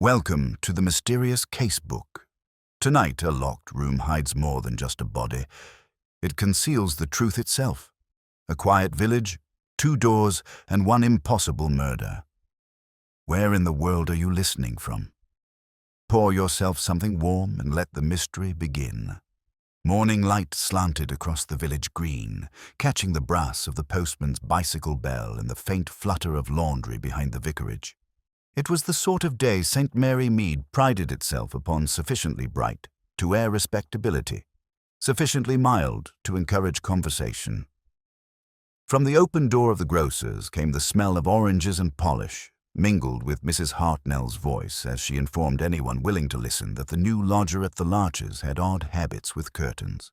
Welcome to the mysterious casebook. Tonight, a locked room hides more than just a body. It conceals the truth itself. A quiet village, 2 doors, and 1 impossible murder. Where in the world are you listening from? Pour yourself something warm and let the mystery begin. Morning light slanted across the village green, catching the brass of the postman's bicycle bell and the faint flutter of laundry behind the vicarage. It was the sort of day St. Mary Mead prided itself upon, sufficiently bright to air respectability, sufficiently mild to encourage conversation. From the open door of the grocer's came the smell of oranges and polish, mingled with Mrs. Hartnell's voice as she informed anyone willing to listen that the new lodger at the Larches had odd habits with curtains.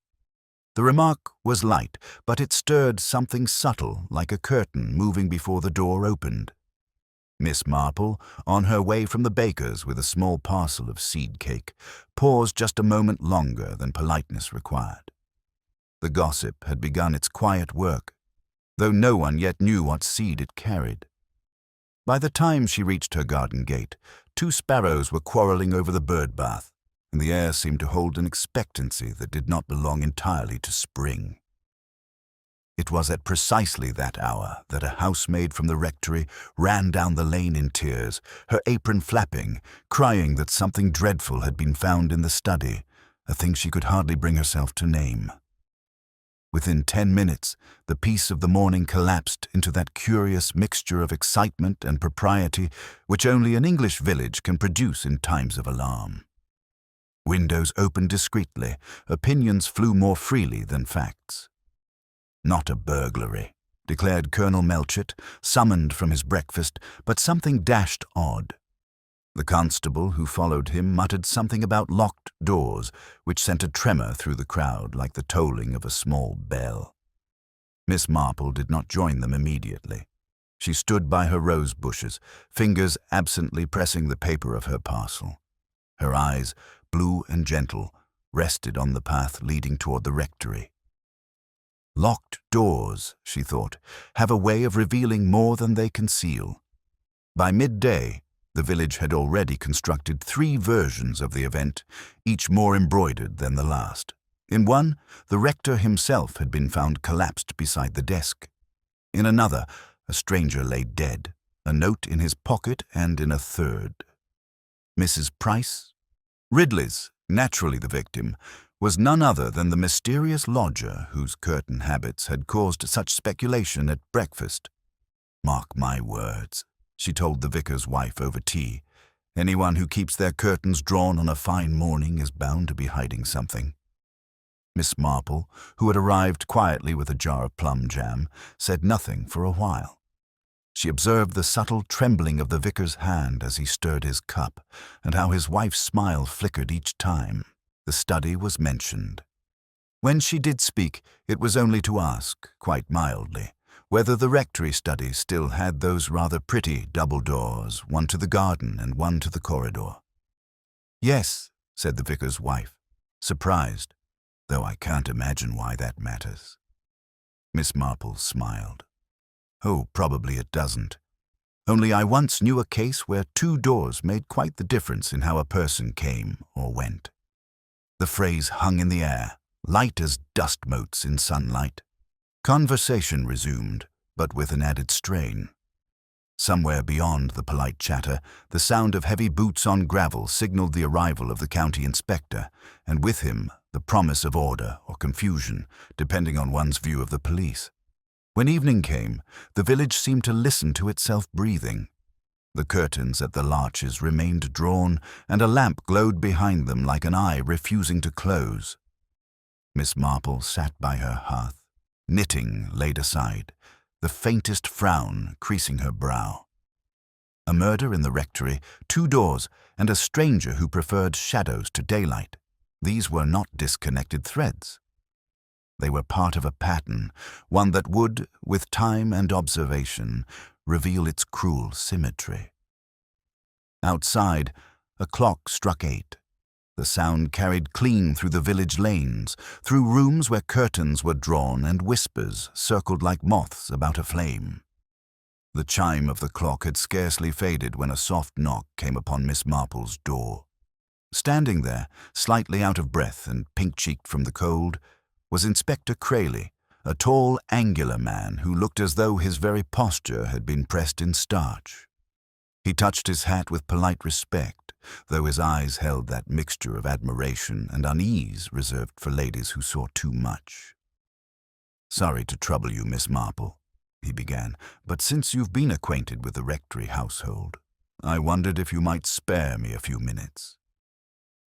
The remark was light, but it stirred something subtle, like a curtain moving before the door opened. Miss Marple, on her way from the baker's with a small parcel of seed cake, paused just a moment longer than politeness required. The gossip had begun its quiet work, though no one yet knew what seed it carried. By the time she reached her garden gate, 2 sparrows were quarreling over the bird bath, and the air seemed to hold an expectancy that did not belong entirely to spring. It was at precisely that hour that a housemaid from the rectory ran down the lane in tears, her apron flapping, crying that something dreadful had been found in the study, a thing she could hardly bring herself to name. Within 10 minutes, the peace of the morning collapsed into that curious mixture of excitement and propriety which only an English village can produce in times of alarm. Windows opened discreetly, opinions flew more freely than facts. Not a burglary, declared Colonel Melchett, summoned from his breakfast, but something dashed odd. The constable who followed him muttered something about locked doors, which sent a tremor through the crowd like the tolling of a small bell. Miss Marple did not join them immediately. She stood by her rose bushes, fingers absently pressing the paper of her parcel. Her eyes, blue and gentle, rested on the path leading toward the rectory. Locked doors, she thought, have a way of revealing more than they conceal. By midday, the village had already constructed 3 versions of the event, each more embroidered than the last. In one, the rector himself had been found collapsed beside the desk. In another, a stranger lay dead, a note in his pocket, and in a third. Mrs. Price, Ridley's, naturally the victim, was none other than the mysterious lodger whose curtain habits had caused such speculation at breakfast. "Mark my words," she told the vicar's wife over tea. "Anyone who keeps their curtains drawn on a fine morning is bound to be hiding something." Miss Marple, who had arrived quietly with a jar of plum jam, said nothing for a while. She observed the subtle trembling of the vicar's hand as he stirred his cup, and how his wife's smile flickered each time the study was mentioned. When she did speak, it was only to ask, quite mildly, whether the rectory study still had those rather pretty double doors, one to the garden and one to the corridor. "Yes," said the vicar's wife, surprised, "though I can't imagine why that matters." Miss Marple smiled. "Oh, probably it doesn't. Only I once knew a case where 2 doors made quite the difference in how a person came or went." The phrase hung in the air, light as dust motes in sunlight. Conversation resumed, but with an added strain. Somewhere beyond the polite chatter, the sound of heavy boots on gravel signaled the arrival of the county inspector, and with him the promise of order or confusion, depending on one's view of the police. When evening came, the village seemed to listen to itself breathing. The curtains at the Larches remained drawn, and a lamp glowed behind them like an eye refusing to close. Miss Marple sat by her hearth, knitting laid aside, the faintest frown creasing her brow. A murder in the rectory, 2 doors, and a stranger who preferred shadows to daylight. These were not disconnected threads. They were part of a pattern, one that would, with time and observation, reveal its cruel symmetry. Outside, a clock struck 8. The sound carried clean through the village lanes, through rooms where curtains were drawn and whispers circled like moths about a flame. The chime of the clock had scarcely faded when a soft knock came upon Miss Marple's door. Standing there, slightly out of breath and pink-cheeked from the cold, was Inspector Crayley, a tall, angular man who looked as though his very posture had been pressed in starch. He touched his hat with polite respect, though his eyes held that mixture of admiration and unease reserved for ladies who saw too much. "Sorry to trouble you, Miss Marple," he began, "but since you've been acquainted with the rectory household, I wondered if you might spare me a few minutes."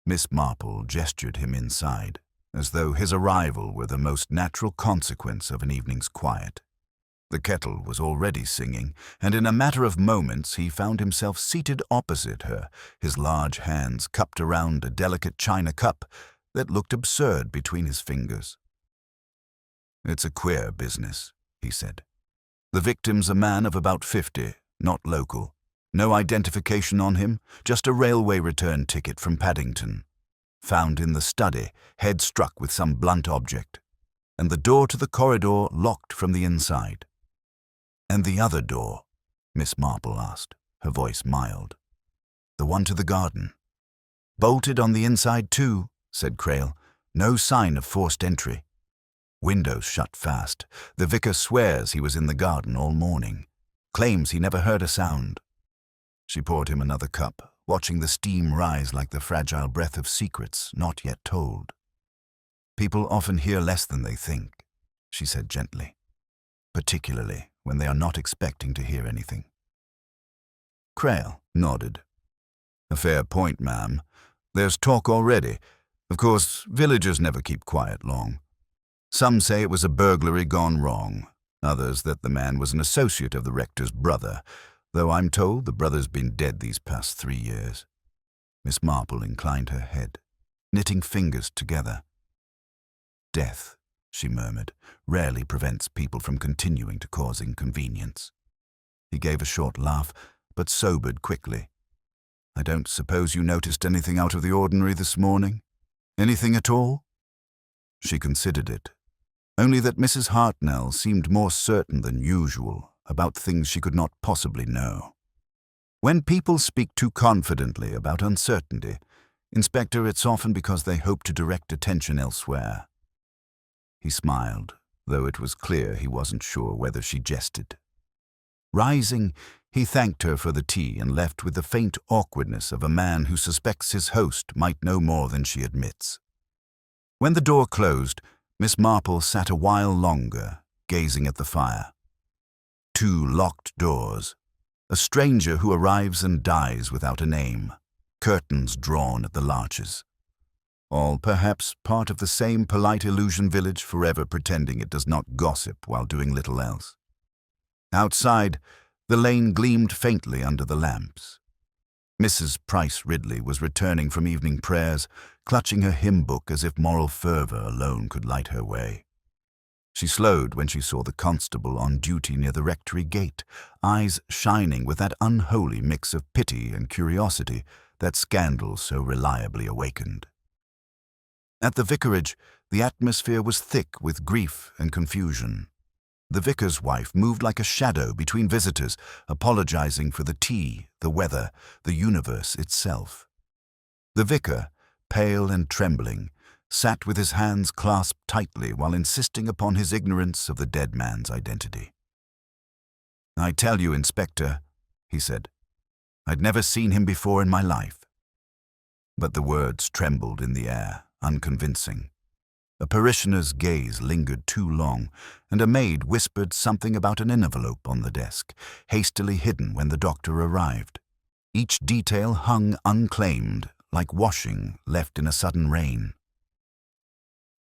Miss Marple gestured him inside, as though his arrival were the most natural consequence of an evening's quiet. The kettle was already singing, and in a matter of moments he found himself seated opposite her, his large hands cupped around a delicate china cup that looked absurd between his fingers. "It's a queer business," he said. "The victim's a man of about 50, not local. No identification on him, just a railway return ticket from Paddington. Found in the study, head struck with some blunt object, and the door to the corridor locked from the inside." "And the other door?" Miss Marple asked, her voice mild. "The one to the garden?" "Bolted on the inside too," said Crayle. "No sign of forced entry. Windows shut fast. The vicar swears he was in the garden all morning. Claims he never heard a sound." She poured him another cup, watching the steam rise like the fragile breath of secrets not yet told. "People often hear less than they think," she said gently, "particularly when they are not expecting to hear anything." Crayle nodded. "A fair point, ma'am. There's talk already. Of course, villagers never keep quiet long. Some say it was a burglary gone wrong, others that the man was an associate of the rector's brother, though I'm told the brother's been dead these past 3 years. Miss Marple inclined her head, knitting fingers together. "Death," she murmured, "rarely prevents people from continuing to cause inconvenience." He gave a short laugh, but sobered quickly. "I don't suppose you noticed anything out of the ordinary this morning? Anything at all?" She considered it. Only that Mrs. Hartnell seemed more certain than usual about things she could not possibly know. When people speak too confidently about uncertainty, Inspector, it's often because they hope to direct attention elsewhere. He smiled, though it was clear he wasn't sure whether she jested. Rising, he thanked her for the tea and left with the faint awkwardness of a man who suspects his host might know more than she admits. When the door closed, Miss Marple sat a while longer, gazing at the fire. 2 locked doors. A stranger who arrives and dies without a name. Curtains drawn at the larches. All perhaps part of the same polite illusion village forever pretending it does not gossip while doing little else. Outside, the lane gleamed faintly under the lamps. Mrs. Price Ridley was returning from evening prayers, clutching her hymn book as if moral fervour alone could light her way. She slowed when she saw the constable on duty near the rectory gate, eyes shining with that unholy mix of pity and curiosity that scandal so reliably awakened. At the vicarage, the atmosphere was thick with grief and confusion. The vicar's wife moved like a shadow between visitors, apologizing for the tea, the weather, the universe itself. The vicar, pale and trembling, sat with his hands clasped tightly while insisting upon his ignorance of the dead man's identity. "I tell you, Inspector," he said, "I'd never seen him before in my life." But the words trembled in the air, unconvincing. A parishioner's gaze lingered too long, and a maid whispered something about an envelope on the desk, hastily hidden when the doctor arrived. Each detail hung unclaimed, like washing left in a sudden rain.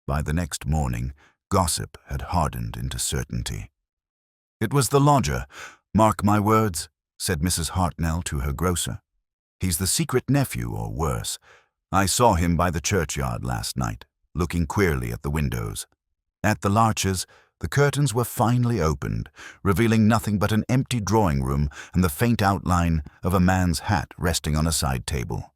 By the next morning, gossip had hardened into certainty. "It was the lodger, mark my words," said Mrs. Hartnell to her grocer. "He's the secret nephew, or worse. I saw him by the churchyard last night, looking queerly at the windows. At the larches, the curtains were finely opened, revealing nothing but an empty drawing-room and the faint outline of a man's hat resting on a side table.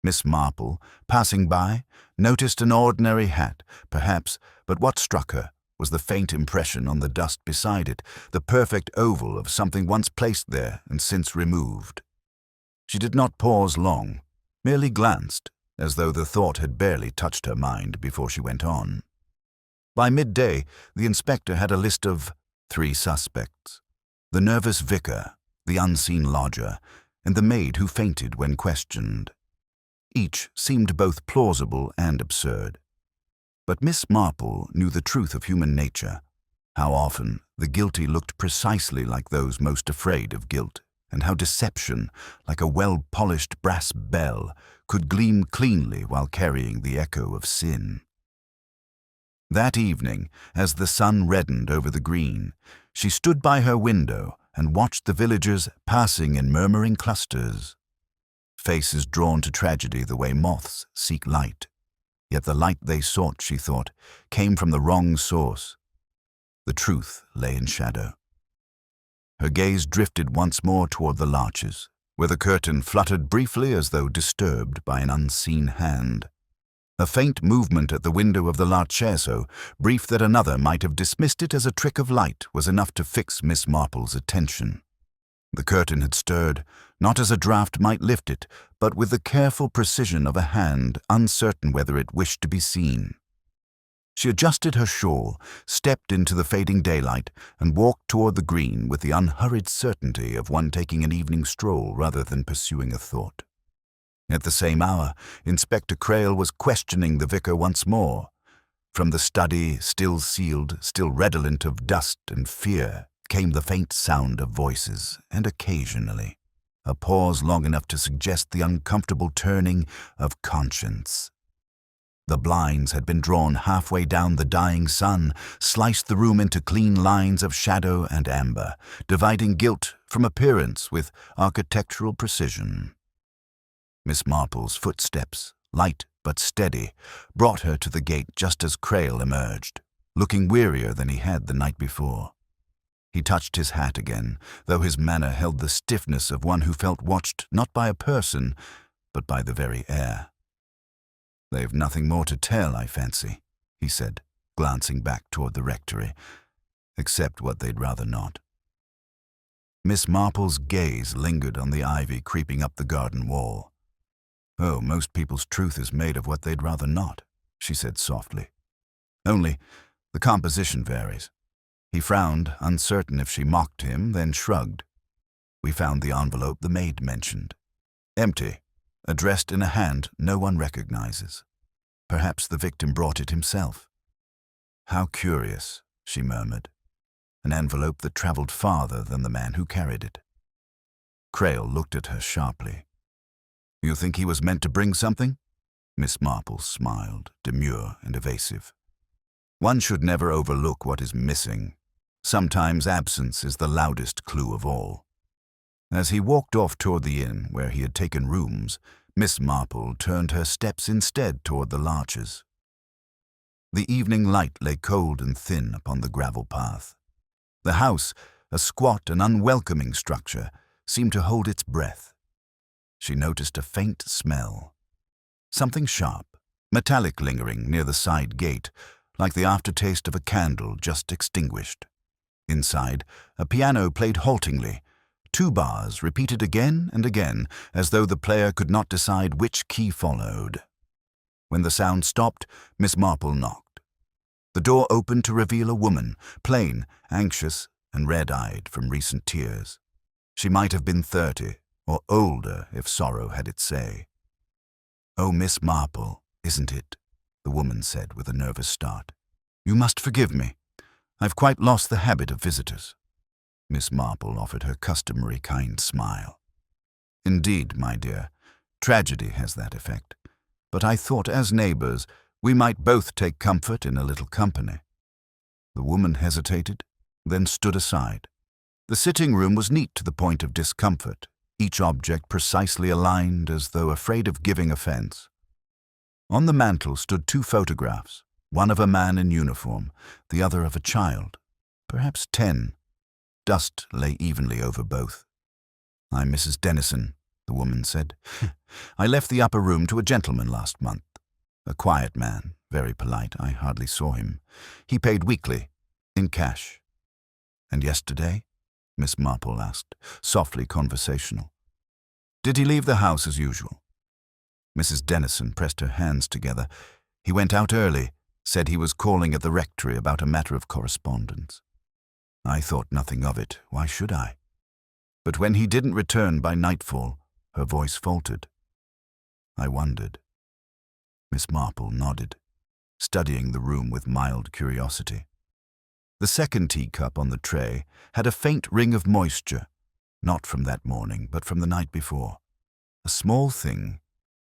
Miss Marple, passing by, noticed an ordinary hat, perhaps, but what struck her was the faint impression on the dust beside it, the perfect oval of something once placed there and since removed. She did not pause long, merely glanced, as though the thought had barely touched her mind before she went on. By midday, the inspector had a list of 3 suspects: the nervous vicar, the unseen lodger, and the maid who fainted when questioned. Each seemed both plausible and absurd. But Miss Marple knew the truth of human nature, how often the guilty looked precisely like those most afraid of guilt, and how deception, like a well-polished brass bell, could gleam cleanly while carrying the echo of sin. That evening, as the sun reddened over the green, she stood by her window and watched the villagers passing in murmuring clusters. Faces drawn to tragedy the way moths seek light. Yet the light they sought, she thought, came from the wrong source. The truth lay in shadow. Her gaze drifted once more toward the larches, where the curtain fluttered briefly as though disturbed by an unseen hand. A faint movement at the window of the larcheso, brief that another might have dismissed it as a trick of light, was enough to fix Miss Marple's attention. The curtain had stirred, not as a draught might lift it, but with the careful precision of a hand uncertain whether it wished to be seen. She adjusted her shawl, stepped into the fading daylight, and walked toward the green with the unhurried certainty of one taking an evening stroll rather than pursuing a thought. At the same hour, Inspector Crail was questioning the vicar once more. From the study, still sealed, still redolent of dust and fear, came the faint sound of voices, and occasionally a pause long enough to suggest the uncomfortable turning of conscience. The blinds had been drawn halfway down the dying sun, sliced the room into clean lines of shadow and amber, dividing guilt from appearance with architectural precision. Miss Marple's footsteps, light but steady, brought her to the gate just as Crail emerged, looking wearier than he had the night before. He touched his hat again, though his manner held the stiffness of one who felt watched not by a person, but by the very air. "They've nothing more to tell, I fancy," he said, glancing back toward the rectory, "except what they'd rather not." Miss Marple's gaze lingered on the ivy creeping up the garden wall. "Oh, most people's truth is made of what they'd rather not," she said softly. "Only, the composition varies." He frowned, uncertain if she mocked him, then shrugged. "We found the envelope the maid mentioned. Empty, addressed in a hand no one recognizes. Perhaps the victim brought it himself." "How curious," she murmured. "An envelope that traveled farther than the man who carried it." Crail looked at her sharply. "You think he was meant to bring something?" Miss Marple smiled, demure and evasive. "One should never overlook what is missing. Sometimes absence is the loudest clue of all." As he walked off toward the inn where he had taken rooms, Miss Marple turned her steps instead toward the larches. The evening light lay cold and thin upon the gravel path. The house, a squat and unwelcoming structure, seemed to hold its breath. She noticed a faint smell. Something sharp, metallic lingering near the side gate, like the aftertaste of a candle just extinguished. Inside, a piano played haltingly, 2 bars repeated again and again, as though the player could not decide which key followed. When the sound stopped, Miss Marple knocked. The door opened to reveal a woman, plain, anxious, and red-eyed from recent tears. She might have been 30, or older if sorrow had its say. "Oh, Miss Marple, isn't it?" the woman said with a nervous start. "You must forgive me. I've quite lost the habit of visitors." Miss Marple offered her customary kind smile. "Indeed, my dear, tragedy has that effect. But I thought as neighbors we might both take comfort in a little company." The woman hesitated, then stood aside. The sitting room was neat to the point of discomfort, each object precisely aligned as though afraid of giving offense. On the mantel stood 2 photographs, one of a man in uniform, the other of a child, perhaps 10. Dust lay evenly over both. "I'm Mrs. Dennison," the woman said. "I left the upper room to a gentleman last month. A quiet man, very polite. I hardly saw him. He paid weekly, in cash. And yesterday? Miss Marple asked, softly conversational. Did he leave the house as usual? Mrs. Dennison pressed her hands together. He went out early, said he was calling at the rectory about a matter of correspondence. I thought nothing of it. Why should I? But when he didn't return by nightfall, her voice faltered. I wondered. Miss Marple nodded, studying the room with mild curiosity. The second teacup on the tray had a faint ring of moisture, not from that morning, but from the night before. A small thing,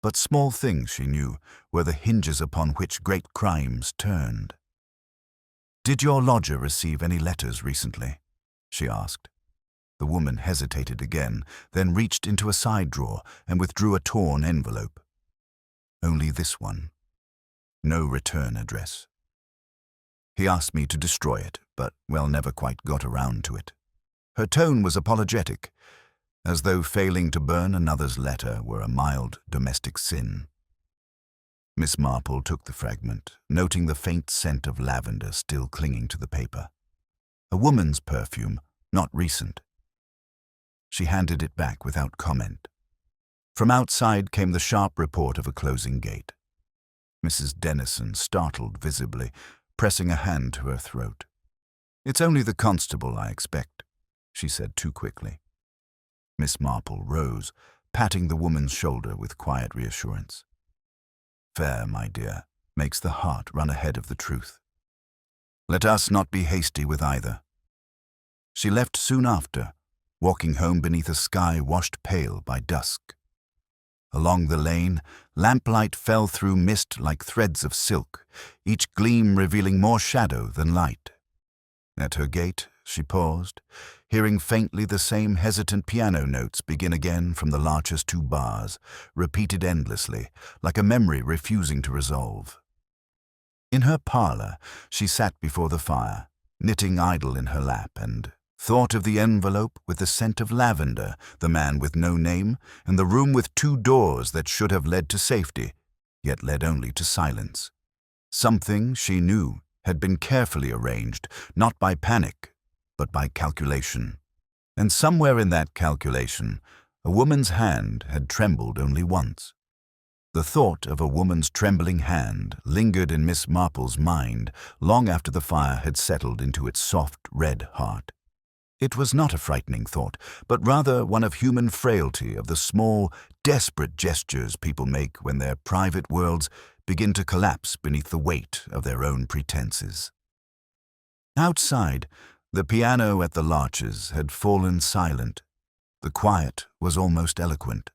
but small things, she knew, were the hinges upon which great crimes turned. Did your lodger receive any letters recently? She asked. The woman hesitated again, then reached into a side drawer and withdrew a torn envelope. Only this one. No return address. He asked me to destroy it, but, well, never quite got around to it. Her tone was apologetic, as though failing to burn another's letter were a mild domestic sin. Miss Marple took the fragment, noting the faint scent of lavender still clinging to the paper. A woman's perfume, not recent. She handed it back without comment. From outside came the sharp report of a closing gate. Mrs. Dennison startled visibly, pressing a hand to her throat. It's only the constable, I expect, she said too quickly. Miss Marple rose, patting the woman's shoulder with quiet reassurance. Fair, my dear, makes the heart run ahead of the truth. Let us not be hasty with either. She left soon after, walking home beneath a sky washed pale by dusk. Along the lane, lamplight fell through mist like threads of silk, each gleam revealing more shadow than light. At her gate, she paused, hearing faintly the same hesitant piano notes begin again from the larch's 2 bars, repeated endlessly, like a memory refusing to resolve. In her parlor, she sat before the fire, knitting idle in her lap, and thought of the envelope with the scent of lavender, the man with no name, and the room with 2 doors that should have led to safety, yet led only to silence. Something, she knew, had been carefully arranged, not by panic, but by calculation. And somewhere in that calculation, a woman's hand had trembled only once. The thought of a woman's trembling hand lingered in Miss Marple's mind long after the fire had settled into its soft red heart. It was not a frightening thought, but rather one of human frailty, of the small, desperate gestures people make when their private worlds begin to collapse beneath the weight of their own pretenses. Outside, the piano at the Larches had fallen silent. The quiet was almost eloquent.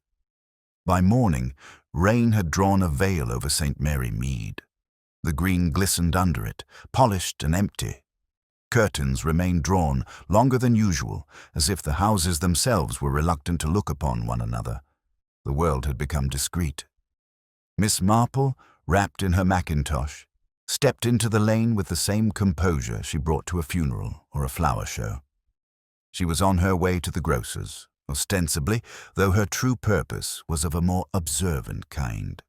By morning, rain had drawn a veil over St. Mary Mead. The green glistened under it, polished and empty. Curtains remained drawn longer than usual, as if the houses themselves were reluctant to look upon one another. The world had become discreet. Miss Marple, wrapped in her mackintosh, stepped into the lane with the same composure she brought to a funeral or a flower show. She was on her way to the grocer's, ostensibly, though her true purpose was of a more observant kind.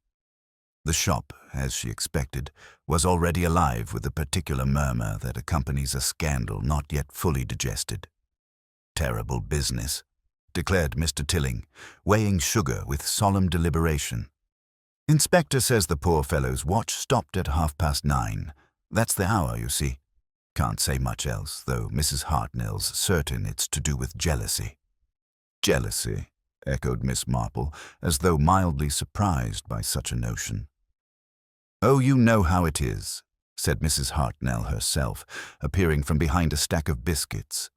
The shop, as she expected, was already alive with the particular murmur that accompanies a scandal not yet fully digested. Terrible business, declared Mr. Tilling, weighing sugar with solemn deliberation. Inspector says the poor fellow's watch stopped at 9:30. That's the hour, you see. Can't say much else, though Mrs. Hartnell's certain it's to do with jealousy. Jealousy, echoed Miss Marple, as though mildly surprised by such a notion. Oh, you know how it is, said Mrs. Hartnell herself, appearing from behind a stack of biscuits.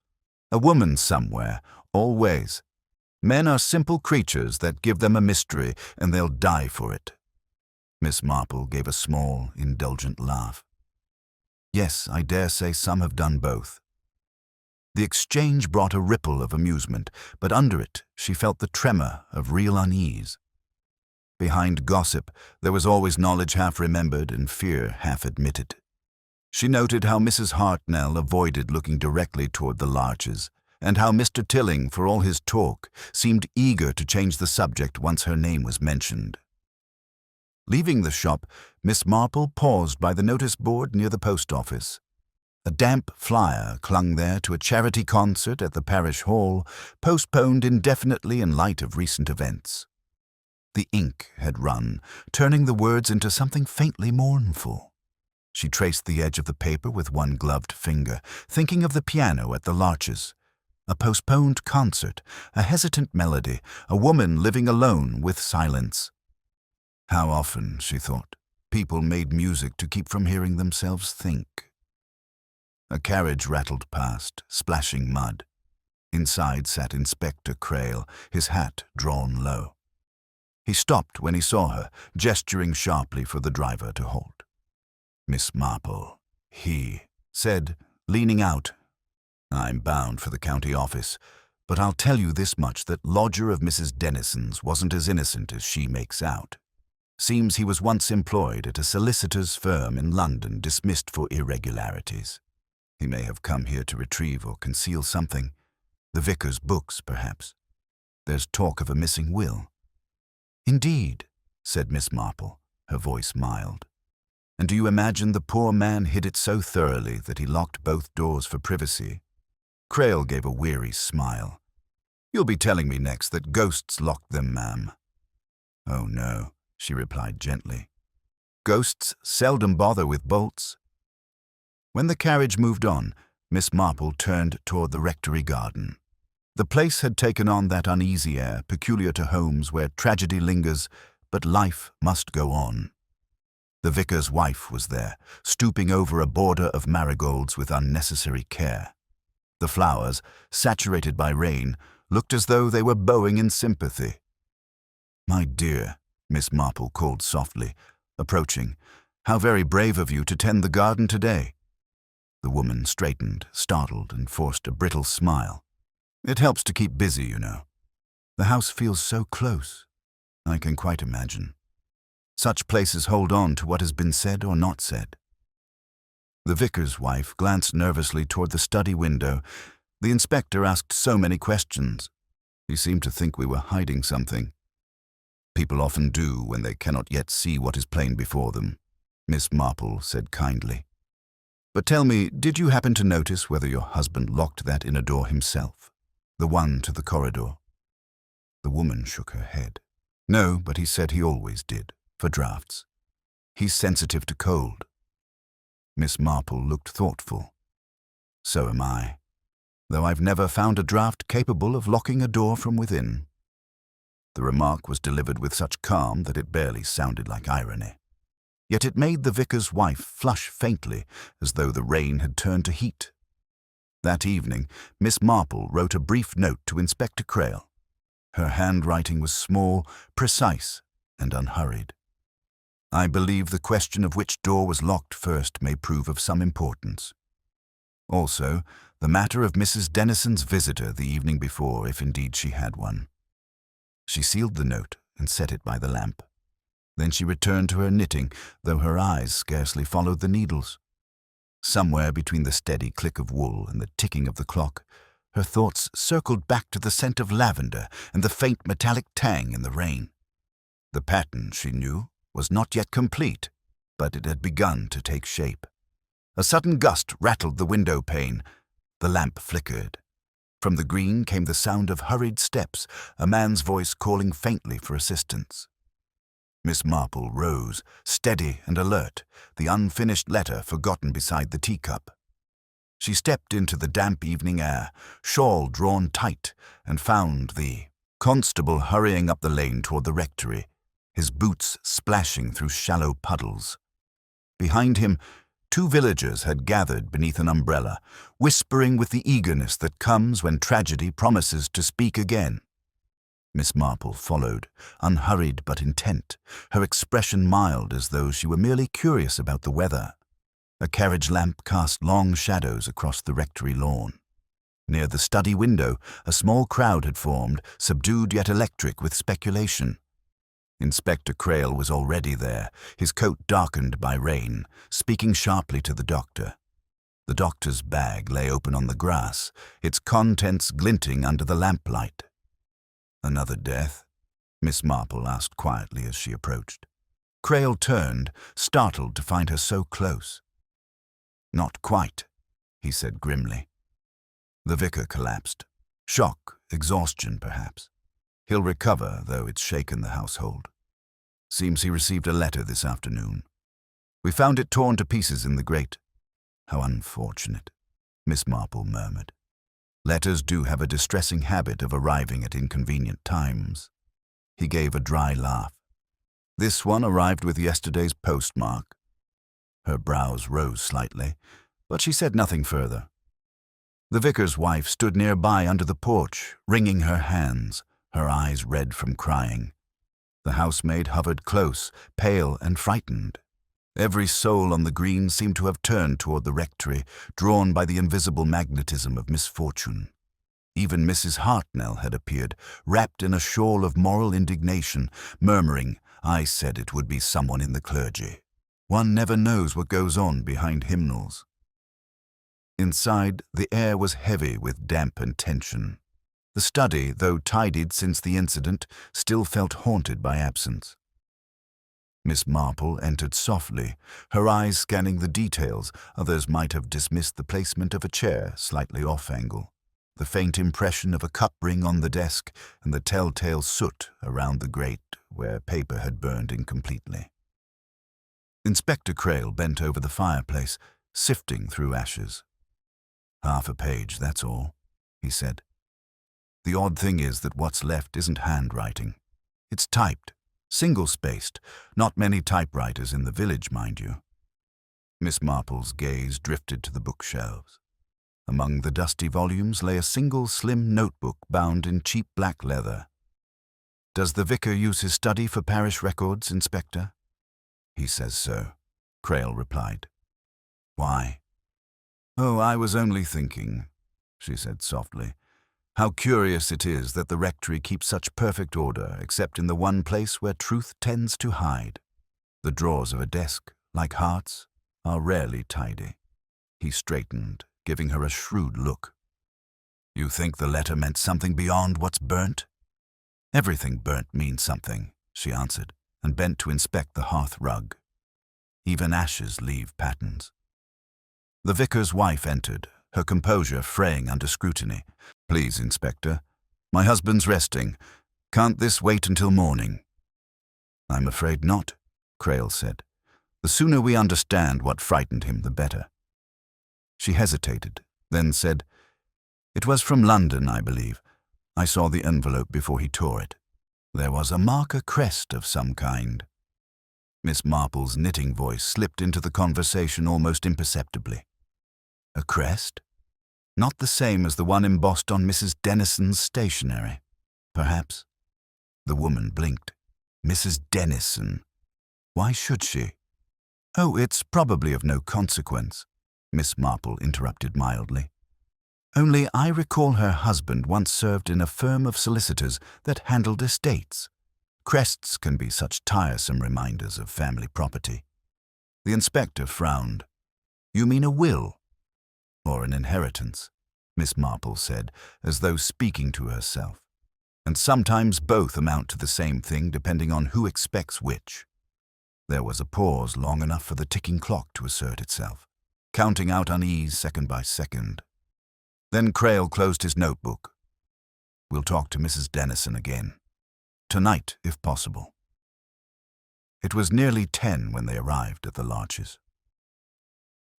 A woman somewhere, always. Men are simple creatures that give them a mystery, and they'll die for it. Miss Marple gave a small, indulgent laugh. Yes, I dare say some have done both. The exchange brought a ripple of amusement, but under it she felt the tremor of real unease. Behind gossip, there was always knowledge half remembered and fear half admitted. She noted how Mrs. Hartnell avoided looking directly toward the Larches, and how Mr. Tilling, for all his talk, seemed eager to change the subject once her name was mentioned. Leaving the shop, Miss Marple paused by the notice board near the post office. A damp flyer clung there to a charity concert at the parish hall, postponed indefinitely in light of recent events. The ink had run, turning the words into something faintly mournful. She traced the edge of the paper with one gloved finger, thinking of the piano at the Larches. A postponed concert, a hesitant melody, a woman living alone with silence. How often, she thought, people made music to keep from hearing themselves think. A carriage rattled past, splashing mud. Inside sat Inspector Crail, his hat drawn low. He stopped when he saw her, gesturing sharply for the driver to halt. "Miss Marple," he said, leaning out. "I'm bound for the county office, but I'll tell you this much, that lodger of Mrs. Dennison's wasn't as innocent as she makes out. Seems he was once employed at a solicitor's firm in London, dismissed for irregularities. He may have come here to retrieve or conceal something. The vicar's books, perhaps. There's talk of a missing will." "Indeed," said Miss Marple, her voice mild. "And do you imagine the poor man hid it so thoroughly that he locked both doors for privacy?" Crail gave a weary smile. "You'll be telling me next that ghosts locked them, ma'am." "Oh, no," she replied gently. "Ghosts seldom bother with bolts." When the carriage moved on, Miss Marple turned toward the rectory garden. The place had taken on that uneasy air peculiar to homes where tragedy lingers, but life must go on. The vicar's wife was there, stooping over a border of marigolds with unnecessary care. The flowers, saturated by rain, looked as though they were bowing in sympathy. "My dear," Miss Marple called softly, approaching, "how very brave of you to tend the garden today." The woman straightened, startled, and forced a brittle smile. "It helps to keep busy, you know. The house feels so close. I can quite imagine. Such places hold on to what has been said or not said." The vicar's wife glanced nervously toward the study window. The inspector asked so many questions. He seemed to think we were hiding something. "People often do when they cannot yet see what is plain before them," Miss Marple said kindly. "But tell me, did you happen to notice whether your husband locked that inner door himself, the one to the corridor?" The woman shook her head. "No, but he said he always did, for drafts. He's sensitive to cold." Miss Marple looked thoughtful. "So am I, though I've never found a draft capable of locking a door from within." The remark was delivered with such calm that it barely sounded like irony. Yet it made the vicar's wife flush faintly, as though the rain had turned to heat. That evening, Miss Marple wrote a brief note to Inspector Crail. Her handwriting was small, precise, and unhurried. "I believe the question of which door was locked first may prove of some importance. Also, the matter of Mrs. Dennison's visitor the evening before, if indeed she had one." She sealed the note and set it by the lamp. Then she returned to her knitting, though her eyes scarcely followed the needles. Somewhere between the steady click of wool and the ticking of the clock, her thoughts circled back to the scent of lavender and the faint metallic tang in the rain. The pattern, she knew, was not yet complete, but it had begun to take shape. A sudden gust rattled the window pane. The lamp flickered. From the green came the sound of hurried steps, a man's voice calling faintly for assistance. Miss Marple rose, steady and alert, the unfinished letter forgotten beside the teacup. She stepped into the damp evening air, shawl drawn tight, and found the constable hurrying up the lane toward the rectory, his boots splashing through shallow puddles. Behind him, 2 villagers had gathered beneath an umbrella, whispering with the eagerness that comes when tragedy promises to speak again. Miss Marple followed, unhurried but intent, her expression mild as though she were merely curious about the weather. A carriage lamp cast long shadows across the rectory lawn. Near the study window, a small crowd had formed, subdued yet electric with speculation. Inspector Crail was already there, his coat darkened by rain, speaking sharply to the doctor. The doctor's bag lay open on the grass, its contents glinting under the lamplight. "Another death?" Miss Marple asked quietly as she approached. Crail turned, startled to find her so close. "Not quite," he said grimly. The vicar collapsed. Shock, exhaustion, perhaps. He'll recover, though it's shaken the household. Seems he received a letter this afternoon. We found it torn to pieces in the grate. How unfortunate, Miss Marple murmured. Letters do have a distressing habit of arriving at inconvenient times. He gave a dry laugh. This one arrived with yesterday's postmark. Her brows rose slightly, but she said nothing further. The vicar's wife stood nearby under the porch, wringing her hands, her eyes red from crying. The housemaid hovered close, pale and frightened. Every soul on the green seemed to have turned toward the rectory, drawn by the invisible magnetism of misfortune. Even Mrs. Hartnell had appeared, wrapped in a shawl of moral indignation, murmuring, "I said it would be someone in the clergy. One never knows what goes on behind hymnals." Inside, the air was heavy with damp and tension. The study, though tidied since the incident, still felt haunted by absence. Miss Marple entered softly, her eyes scanning the details. Others might have dismissed the placement of a chair slightly off-angle, the faint impression of a cup ring on the desk, and the telltale soot around the grate where paper had burned incompletely. Inspector Crail bent over the fireplace, sifting through ashes. "Half a page, that's all," he said. "The odd thing is that what's left isn't handwriting. It's typed, single-spaced, not many typewriters in the village, mind you." Miss Marple's gaze drifted to the bookshelves. Among the dusty volumes lay a single slim notebook bound in cheap black leather. "Does the vicar use his study for parish records, Inspector?" "He says so," Crail replied. "Why?" "Oh, I was only thinking," she said softly, "how curious it is that the rectory keeps such perfect order, except in the one place where truth tends to hide. The drawers of a desk, like hearts, are rarely tidy." He straightened, giving her a shrewd look. "You think the letter meant something beyond what's burnt?" "Everything burnt means something," she answered, and bent to inspect the hearth rug. "Even ashes leave patterns." The vicar's wife entered, her composure fraying under scrutiny. "Please, Inspector. My husband's resting. Can't this wait until morning?" "I'm afraid not," Crail said. "The sooner we understand what frightened him, the better." She hesitated, then said, "It was from London, I believe. I saw the envelope before he tore it. There was a marker crest of some kind." Miss Marple's knitting voice slipped into the conversation almost imperceptibly. "A crest? Not the same as the one embossed on Mrs. Dennison's stationery, perhaps?" The woman blinked. "Mrs. Dennison? Why should she?" "Oh, it's probably of no consequence," Miss Marple interrupted mildly. "Only I recall her husband once served in a firm of solicitors that handled estates. Crests can be such tiresome reminders of family property." The inspector frowned. "You mean a will?" "Or an inheritance," Miss Marple said, as though speaking to herself. "And sometimes both amount to the same thing, depending on who expects which." There was a pause long enough for the ticking clock to assert itself, counting out unease second by second. Then Crail closed his notebook. "We'll talk to Mrs. Dennison again. Tonight, if possible." It was nearly 10 when they arrived at the Larches.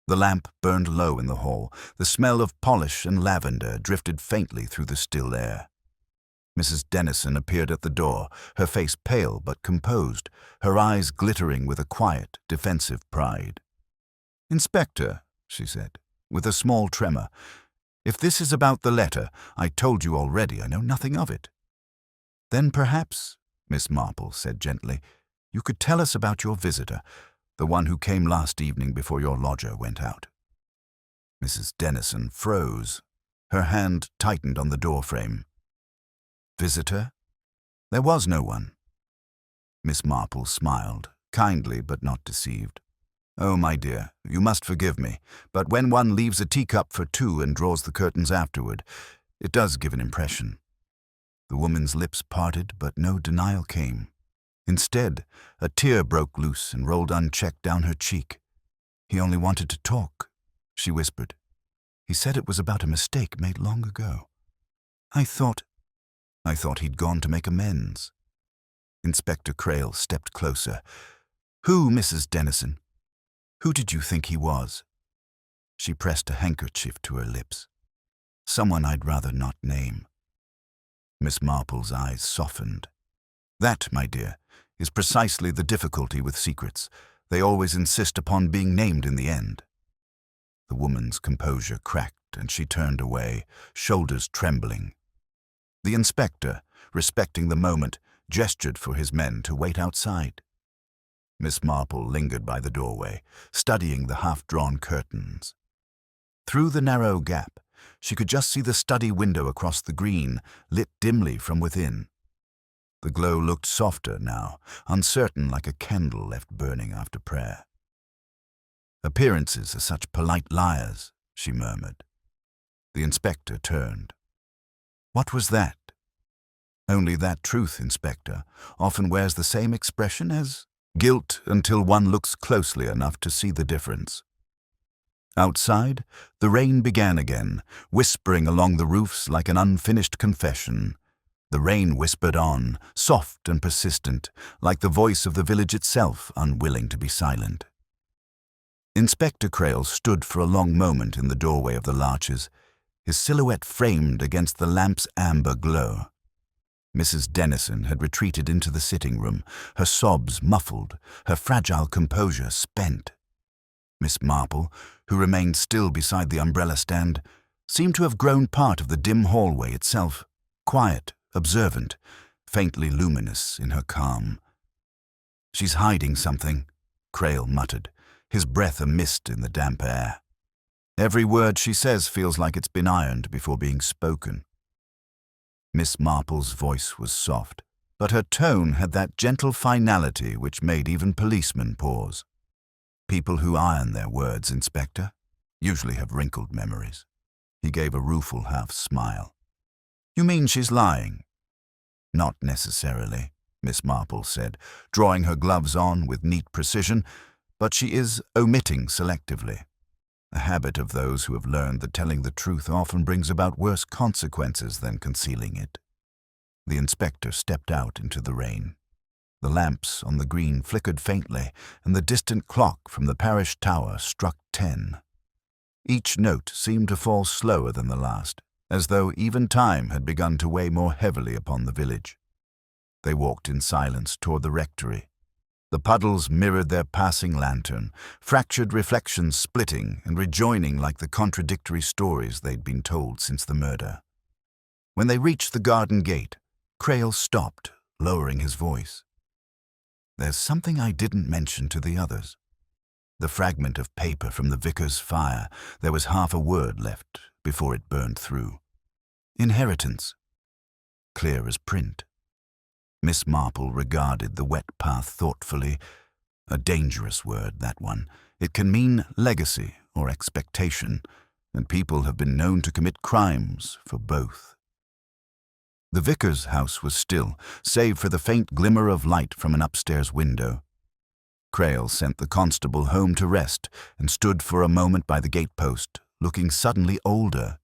The lamp burned low in the hall. The smell of polish and lavender drifted faintly through the still air. Mrs. Dennison appeared at the door, her face pale but composed, her eyes glittering with a quiet, defensive pride. "Inspector," she said, with a small tremor, "if this is about the letter, I told you already I know nothing of it." "Then perhaps," Miss Marple said gently, "you could tell us about your visitor, the one who came last evening before your lodger went out." Mrs. Dennison froze. Her hand tightened on the doorframe. "Visitor? There was no one." Miss Marple smiled, kindly but not deceived. "Oh, my dear, you must forgive me, but when one leaves a teacup for two and draws the curtains afterward, it does give an impression." The woman's lips parted, but no denial came. Instead, a tear broke loose and rolled unchecked down her cheek. "He only wanted to talk," she whispered. "He said it was about a mistake made long ago. I thought he'd gone to make amends." Inspector Crail stepped closer. "Who, Mrs. Dennison? Who did you think he was?" She pressed a handkerchief to her lips. "Someone I'd rather not name." Miss Marple's eyes softened. "That, my dear, is precisely the difficulty with secrets. They always insist upon being named in the end." The woman's composure cracked, and she turned away, shoulders trembling. The inspector, respecting the moment, gestured for his men to wait outside. Miss Marple lingered by the doorway, studying the half-drawn curtains. Through the narrow gap, she could just see the study window across the green, lit dimly from within. The glow looked softer now, uncertain like a candle left burning after prayer. "Appearances are such polite liars," she murmured. The inspector turned. "What was that?" "Only that truth, Inspector, often wears the same expression as guilt until one looks closely enough to see the difference." Outside, the rain began again, whispering along the roofs like an unfinished confession. The rain whispered on, soft and persistent, like the voice of the village itself, unwilling to be silent. Inspector Crail stood for a long moment in the doorway of the Larches, his silhouette framed against the lamp's amber glow. Mrs. Dennison had retreated into the sitting room, her sobs muffled, her fragile composure spent. Miss Marple, who remained still beside the umbrella stand, seemed to have grown part of the dim hallway itself, quiet, observant, faintly luminous in her calm. "She's hiding something," Crail muttered, his breath a mist in the damp air. "Every word she says feels like it's been ironed before being spoken." Miss Marple's voice was soft, but her tone had that gentle finality which made even policemen pause. "People who iron their words, Inspector, usually have wrinkled memories." He gave a rueful half-smile. "You mean she's lying?" "Not necessarily," Miss Marple said, drawing her gloves on with neat precision, "but she is omitting selectively. A habit of those who have learned that telling the truth often brings about worse consequences than concealing it." The inspector stepped out into the rain. The lamps on the green flickered faintly, and the distant clock from the parish tower struck 10. Each note seemed to fall slower than the last, as though even time had begun to weigh more heavily upon the village. They walked in silence toward the rectory. The puddles mirrored their passing lantern, fractured reflections splitting and rejoining like the contradictory stories they'd been told since the murder. When they reached the garden gate, Crail stopped, lowering his voice. "There's something I didn't mention to the others." The fragment of paper from the vicar's fire, there was half a word left before it burned through. "Inheritance." Clear as print. Miss Marple regarded the wet path thoughtfully. A dangerous word, that one. It can mean legacy or expectation, and people have been known to commit crimes for both. The vicar's house was still, save for the faint glimmer of light from an upstairs window. Crail sent the constable home to rest and stood for a moment by the gatepost, looking suddenly older.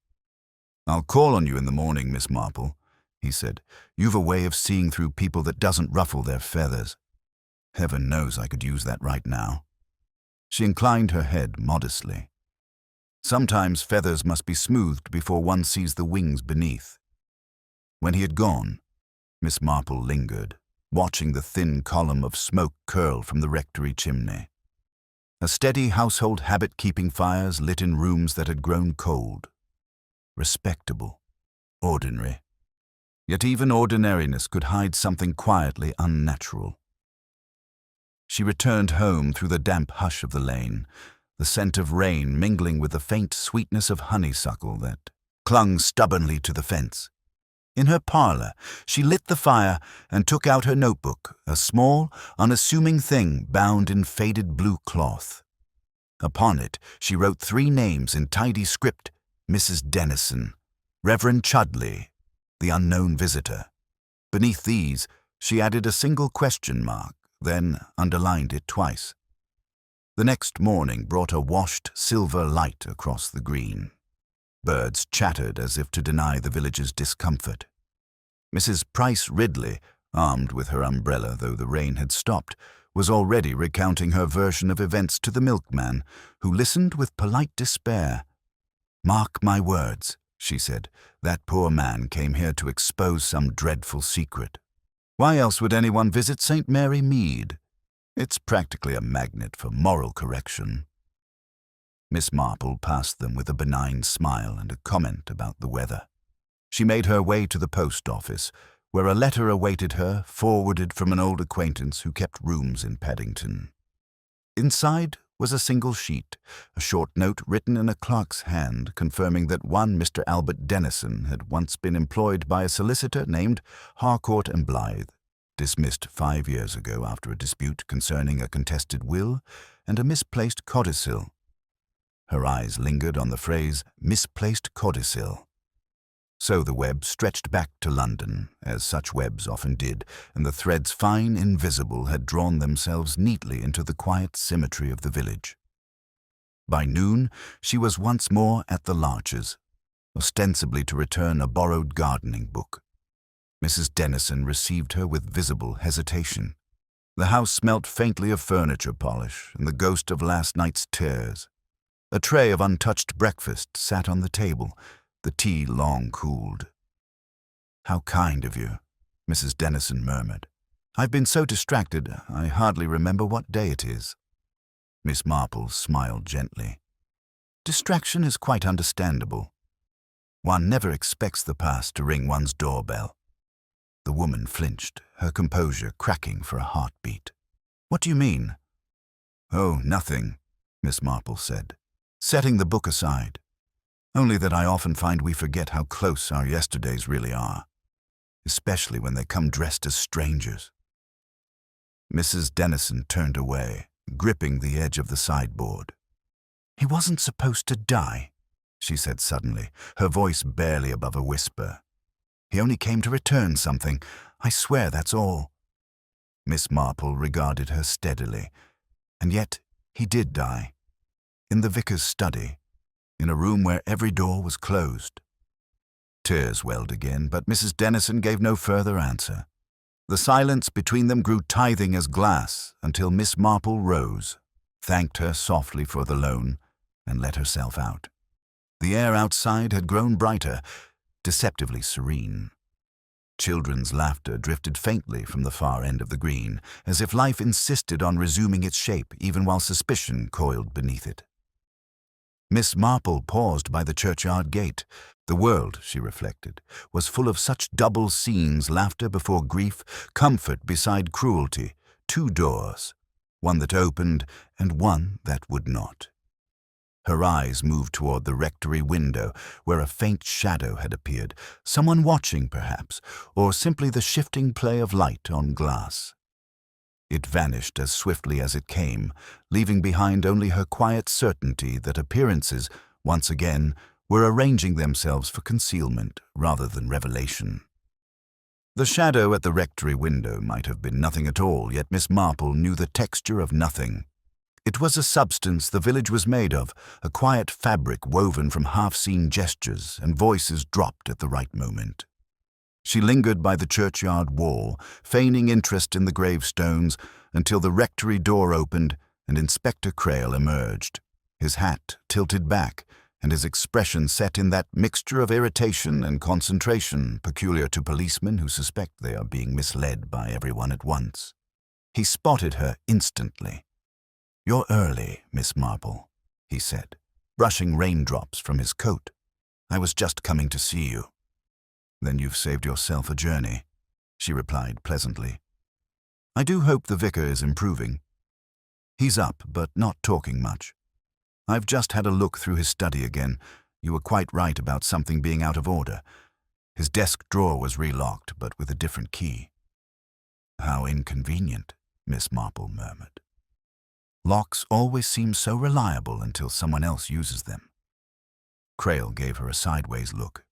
"I'll call on you in the morning, Miss Marple," he said. "You've a way of seeing through people that doesn't ruffle their feathers. Heaven knows I could use that right now." She inclined her head modestly. Sometimes feathers must be smoothed before one sees the wings beneath. When he had gone, Miss Marple lingered, watching the thin column of smoke curl from the rectory chimney. A steady household habit keeping fires lit in rooms that had grown cold. Respectable, ordinary. Yet even ordinariness could hide something quietly unnatural. She returned home through the damp hush of the lane, the scent of rain mingling with the faint sweetness of honeysuckle that clung stubbornly to the fence. In her parlor, she lit the fire and took out her notebook, a small, unassuming thing bound in faded blue cloth. Upon it, she wrote 3 names in tidy script: Mrs. Dennison, Reverend Chudley, the unknown visitor. Beneath these, She added a single question mark, then underlined it twice. The next morning brought a washed silver light across the green. Birds chattered as if to deny the village's discomfort. Mrs. Price Ridley, armed with her umbrella though the rain had stopped, was already recounting her version of events to the milkman, who listened with polite despair. "Mark my words," she said, "that poor man came here to expose some dreadful secret. Why else would anyone visit St. Mary Mead? It's practically a magnet for moral correction." Miss Marple passed them with a benign smile and a comment about the weather. She made her way to the post office, where a letter awaited her, forwarded from an old acquaintance who kept rooms in Paddington. Inside was a single sheet, a short note written in a clerk's hand confirming that one Mr. Albert Dennison had once been employed by a solicitor named Harcourt and Blythe, dismissed 5 years ago after a dispute concerning a contested will and a misplaced codicil. Her eyes lingered on the phrase misplaced codicil. So the web stretched back to London, as such webs often did, and the threads fine invisible had drawn themselves neatly into the quiet symmetry of the village. By noon she was once more at the Larches, ostensibly to return a borrowed gardening book. Mrs. Dennison received her with visible hesitation. The house smelt faintly of furniture polish and the ghost of last night's tears. A tray of untouched breakfast sat on the table, the tea long cooled. "How kind of you," Mrs. Dennison murmured. "I've been so distracted, I hardly remember what day it is." Miss Marple smiled gently. "Distraction is quite understandable. One never expects the past to ring one's doorbell." The woman flinched, her composure cracking for a heartbeat. "What do you mean?" "Oh, nothing," Miss Marple said, setting the book aside. "Only that I often find we forget how close our yesterdays really are, especially when they come dressed as strangers." Mrs. Dennison turned away, gripping the edge of the sideboard. "He wasn't supposed to die," she said suddenly, her voice barely above a whisper. "He only came to return something. I swear that's all." Miss Marple regarded her steadily. "And yet he did die. In the vicar's study, in a room where every door was closed." Tears welled again, but Mrs. Dennison gave no further answer. The silence between them grew tithing as glass until Miss Marple rose, thanked her softly for the loan, and let herself out. The air outside had grown brighter, deceptively serene. Children's laughter drifted faintly from the far end of the green, as if life insisted on resuming its shape even while suspicion coiled beneath it. Miss Marple paused by the churchyard gate. The world, she reflected, was full of such double scenes, laughter before grief, comfort beside cruelty, 2 doors, one that opened and one that would not. Her eyes moved toward the rectory window, where a faint shadow had appeared, someone watching perhaps, or simply the shifting play of light on glass. It vanished as swiftly as it came, leaving behind only her quiet certainty that appearances, once again, were arranging themselves for concealment rather than revelation. The shadow at the rectory window might have been nothing at all, yet Miss Marple knew the texture of nothing. It was a substance the village was made of, a quiet fabric woven from half-seen gestures and voices dropped at the right moment. She lingered by the churchyard wall, feigning interest in the gravestones, until the rectory door opened and Inspector Crail emerged, his hat tilted back and his expression set in that mixture of irritation and concentration peculiar to policemen who suspect they are being misled by everyone at once. He spotted her instantly. "You're early, Miss Marple," he said, brushing raindrops from his coat. "I was just coming to see you." "Then you've saved yourself a journey," she replied pleasantly. "I do hope the vicar is improving." "He's up, but not talking much. I've just had a look through his study again. You were quite right about something being out of order. His desk drawer was relocked, but with a different key." "How inconvenient," Miss Marple murmured. "Locks always seem so reliable until someone else uses them." Crail gave her a sideways look.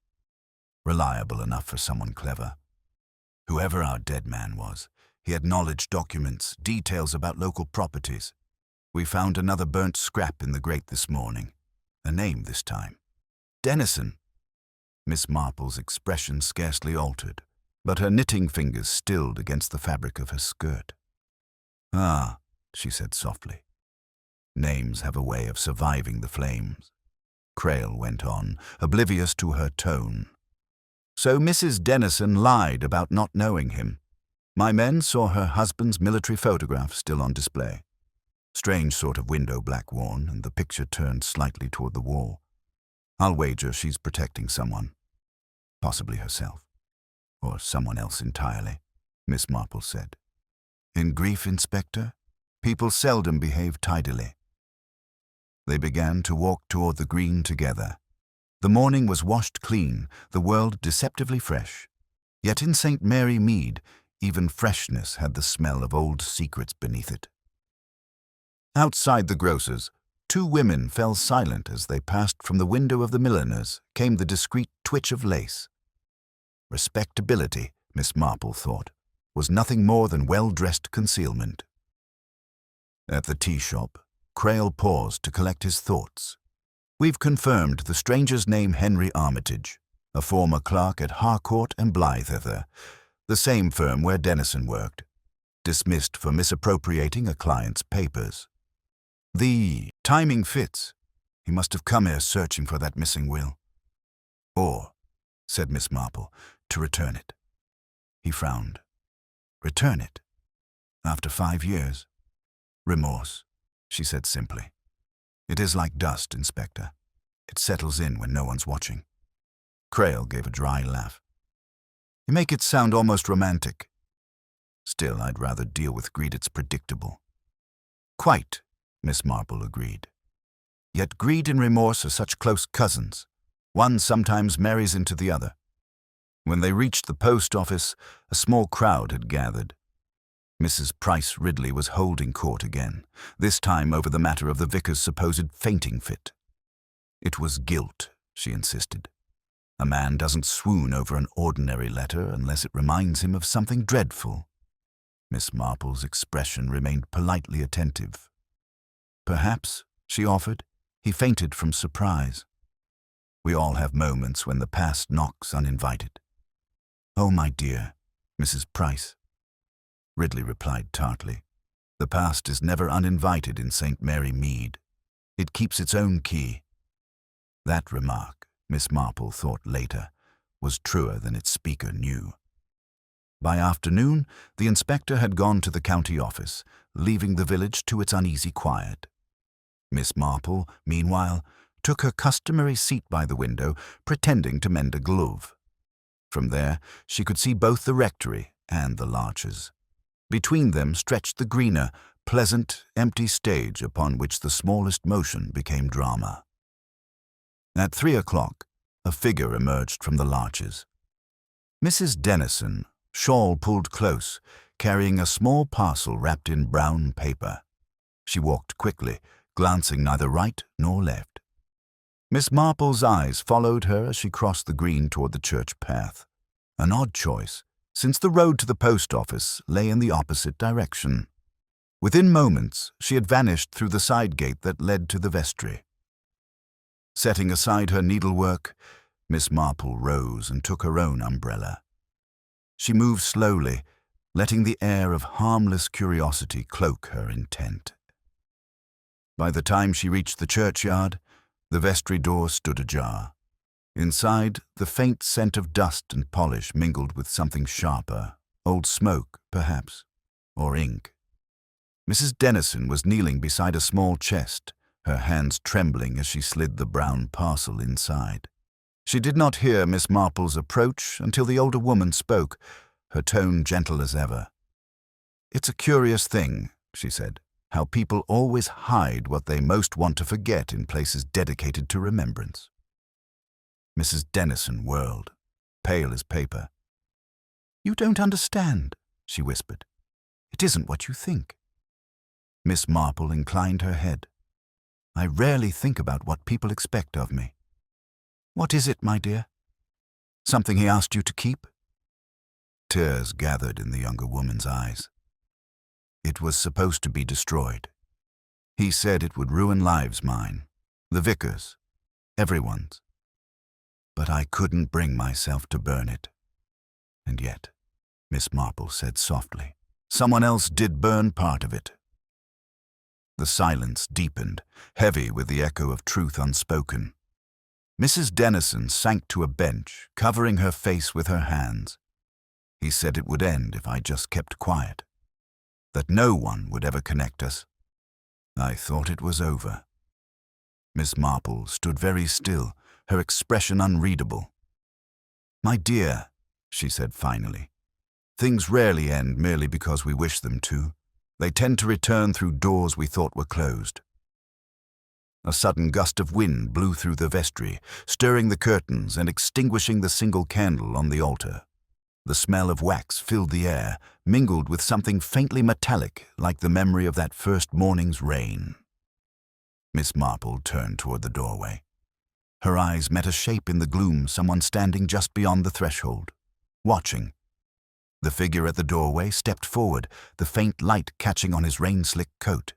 "Reliable enough for someone clever." Whoever our dead man was, he had knowledge documents, details about local properties. We found another burnt scrap in the grate this morning. A name this time. Dennison. Miss Marple's expression scarcely altered, but her knitting fingers stilled against the fabric of her skirt. "Ah," she said softly. "Names have a way of surviving the flames." Crail went on, oblivious to her tone. "So Mrs. Dennison lied about not knowing him. My men saw her husband's military photograph still on display. Strange sort of window black worn, and the picture turned slightly toward the wall. I'll wager she's protecting someone. Possibly herself. Or someone else entirely," Miss Marple said. "In grief, Inspector, people seldom behave tidily." They began to walk toward the green together. The morning was washed clean, the world deceptively fresh. Yet in St. Mary Mead, even freshness had the smell of old secrets beneath it. Outside the grocer's, two women fell silent as they passed from the window of the milliner's, came the discreet twitch of lace. Respectability, Miss Marple thought, was nothing more than well-dressed concealment. At the tea shop, Crail paused to collect his thoughts. "We've confirmed the stranger's name Henry Armitage, a former clerk at Harcourt and Blythe, the same firm where Dennison worked, dismissed for misappropriating a client's papers. The timing fits. He must have come here searching for that missing will. Or," said Miss Marple, "to return it." He frowned. "Return it? After 5 years?" "Remorse," she said simply. "It is like dust, Inspector. It settles in when no one's watching." Crail gave a dry laugh. "You make it sound almost romantic. Still, I'd rather deal with greed that's predictable." "Quite," Miss Marple agreed. "Yet greed and remorse are such close cousins. One sometimes marries into the other." When they reached the post office, a small crowd had gathered. Mrs. Price Ridley was holding court again, this time over the matter of the vicar's supposed fainting fit. It was guilt, she insisted. A man doesn't swoon over an ordinary letter unless it reminds him of something dreadful. Miss Marple's expression remained politely attentive. "Perhaps," she offered, "he fainted from surprise. We all have moments when the past knocks uninvited." "Oh, my dear, Mrs. Price," Ridley replied tartly, "the past is never uninvited in St. Mary Mead. It keeps its own key." That remark, Miss Marple thought later, was truer than its speaker knew. By afternoon, the inspector had gone to the county office, leaving the village to its uneasy quiet. Miss Marple, meanwhile, took her customary seat by the window, pretending to mend a glove. From there, she could see both the rectory and the larches. Between them stretched the greener, pleasant, empty stage upon which the smallest motion became drama. At 3 o'clock, a figure emerged from the larches. Mrs. Dennison, shawl pulled close, carrying a small parcel wrapped in brown paper. She walked quickly, glancing neither right nor left. Miss Marple's eyes followed her as she crossed the green toward the church path. An odd choice, since the road to the post office lay in the opposite direction. Within moments, she had vanished through the side gate that led to the vestry. Setting aside her needlework, Miss Marple rose and took her own umbrella. She moved slowly, letting the air of harmless curiosity cloak her intent. By the time she reached the churchyard, the vestry door stood ajar. Inside, the faint scent of dust and polish mingled with something sharper, old smoke, perhaps, or ink. Mrs. Dennison was kneeling beside a small chest, her hands trembling as she slid the brown parcel inside. She did not hear Miss Marple's approach until the older woman spoke, her tone gentle as ever. "It's a curious thing," she said, "how people always hide what they most want to forget in places dedicated to remembrance." Mrs. Dennison whirled, pale as paper. "You don't understand," she whispered. "It isn't what you think." Miss Marple inclined her head. "I rarely think about what people expect of me." "What is it, my dear? Something he asked you to keep?" Tears gathered in the younger woman's eyes. It was supposed to be destroyed. He said it would ruin lives, mine, the vicar's, everyone's. But I couldn't bring myself to burn it. And yet, Miss Marple said softly, someone else did burn part of it. The silence deepened, heavy with the echo of truth unspoken. Mrs. Dennison sank to a bench, covering her face with her hands. He said it would end if I just kept quiet, that no one would ever connect us. I thought it was over. Miss Marple stood very still, her expression unreadable. My dear, she said finally, things rarely end merely because we wish them to. They tend to return through doors we thought were closed. A sudden gust of wind blew through the vestry, stirring the curtains and extinguishing the single candle on the altar. The smell of wax filled the air, mingled with something faintly metallic like the memory of that first morning's rain. Miss Marple turned toward the doorway. Her eyes met a shape in the gloom, someone standing just beyond the threshold, watching. The figure at the doorway stepped forward, the faint light catching on his rain-slicked coat.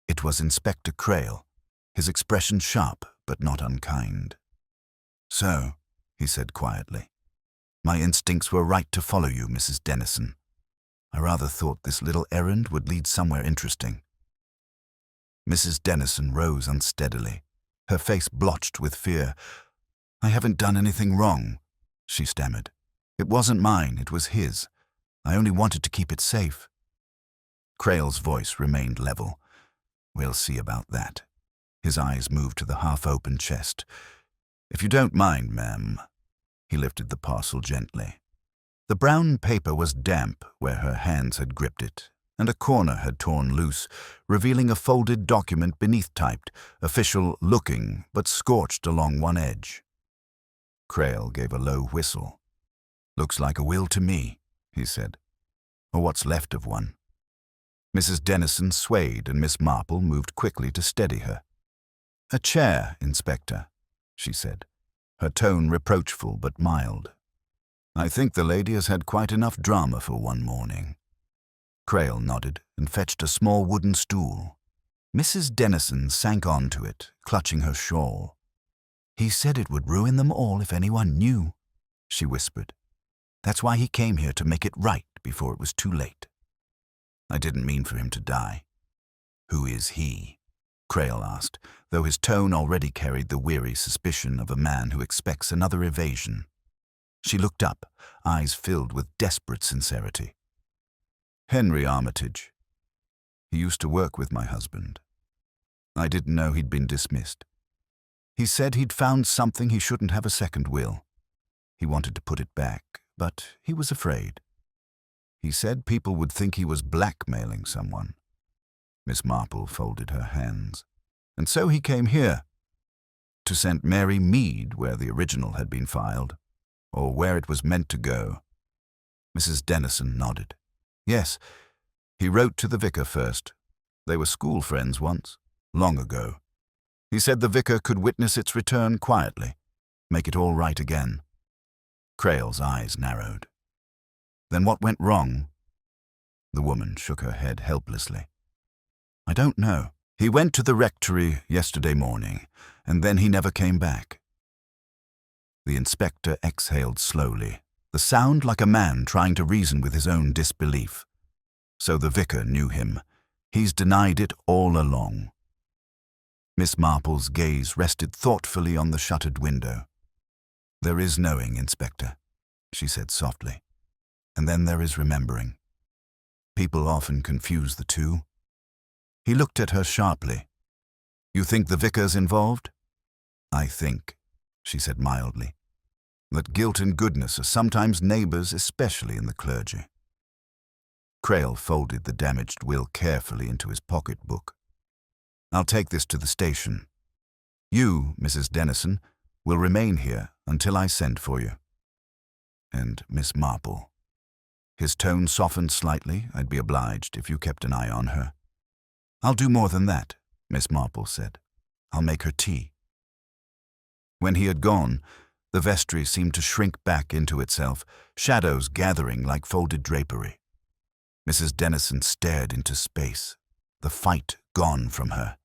It was Inspector Crail, his expression sharp but not unkind. So, he said quietly, my instincts were right to follow you, Mrs. Dennison. I rather thought this little errand would lead somewhere interesting. Mrs. Dennison rose unsteadily, her face blotched with fear. I haven't done anything wrong, she stammered. It wasn't mine, it was his. I only wanted to keep it safe. Crail's voice remained level. We'll see about that. His eyes moved to the half-open chest. If you don't mind, ma'am. He lifted the parcel gently. The brown paper was damp where her hands had gripped it, and a corner had torn loose, revealing a folded document beneath typed, official-looking, but scorched along one edge. Crail gave a low whistle. Looks like a will to me, he said, or what's left of one. Mrs. Dennison swayed and Miss Marple moved quickly to steady her. A chair, Inspector, she said, her tone reproachful but mild. I think the lady has had quite enough drama for one morning. Crail nodded and fetched a small wooden stool. Mrs. Dennison sank onto it, clutching her shawl. He said it would ruin them all if anyone knew, she whispered. That's why he came here, to make it right before it was too late. I didn't mean for him to die. Who is he? Crail asked, though his tone already carried the weary suspicion of a man who expects another evasion. She looked up, eyes filled with desperate sincerity. Henry Armitage. He used to work with my husband. I didn't know he'd been dismissed. He said he'd found something he shouldn't have a second will. He wanted to put it back, but he was afraid. He said people would think he was blackmailing someone. Miss Marple folded her hands. And so he came here, to St. Mary Mead, where the original had been filed, or where it was meant to go. Mrs. Dennison nodded. Yes, he wrote to the vicar first. They were school friends once, long ago. He said the vicar could witness its return quietly, make it all right again. Crail's eyes narrowed. Then what went wrong? The woman shook her head helplessly. I don't know. He went to the rectory yesterday morning, and then he never came back. The inspector exhaled slowly, the sound like a man trying to reason with his own disbelief. So the vicar knew him. He's denied it all along. Miss Marple's gaze rested thoughtfully on the shuttered window. There is knowing, Inspector, she said softly. And then there is remembering. People often confuse the two. He looked at her sharply. You think the vicar's involved? I think, she said mildly, that guilt and goodness are sometimes neighbors, especially in the clergy. Crail folded the damaged will carefully into his pocketbook. I'll take this to the station. You, Mrs. Dennison, will remain here until I send for you. And Miss Marple. His tone softened slightly. I'd be obliged if you kept an eye on her. I'll do more than that, Miss Marple said. I'll make her tea. When he had gone, The vestry seemed to shrink back into itself, shadows gathering like folded drapery. Mrs. Dennison stared into space, the fight gone from her.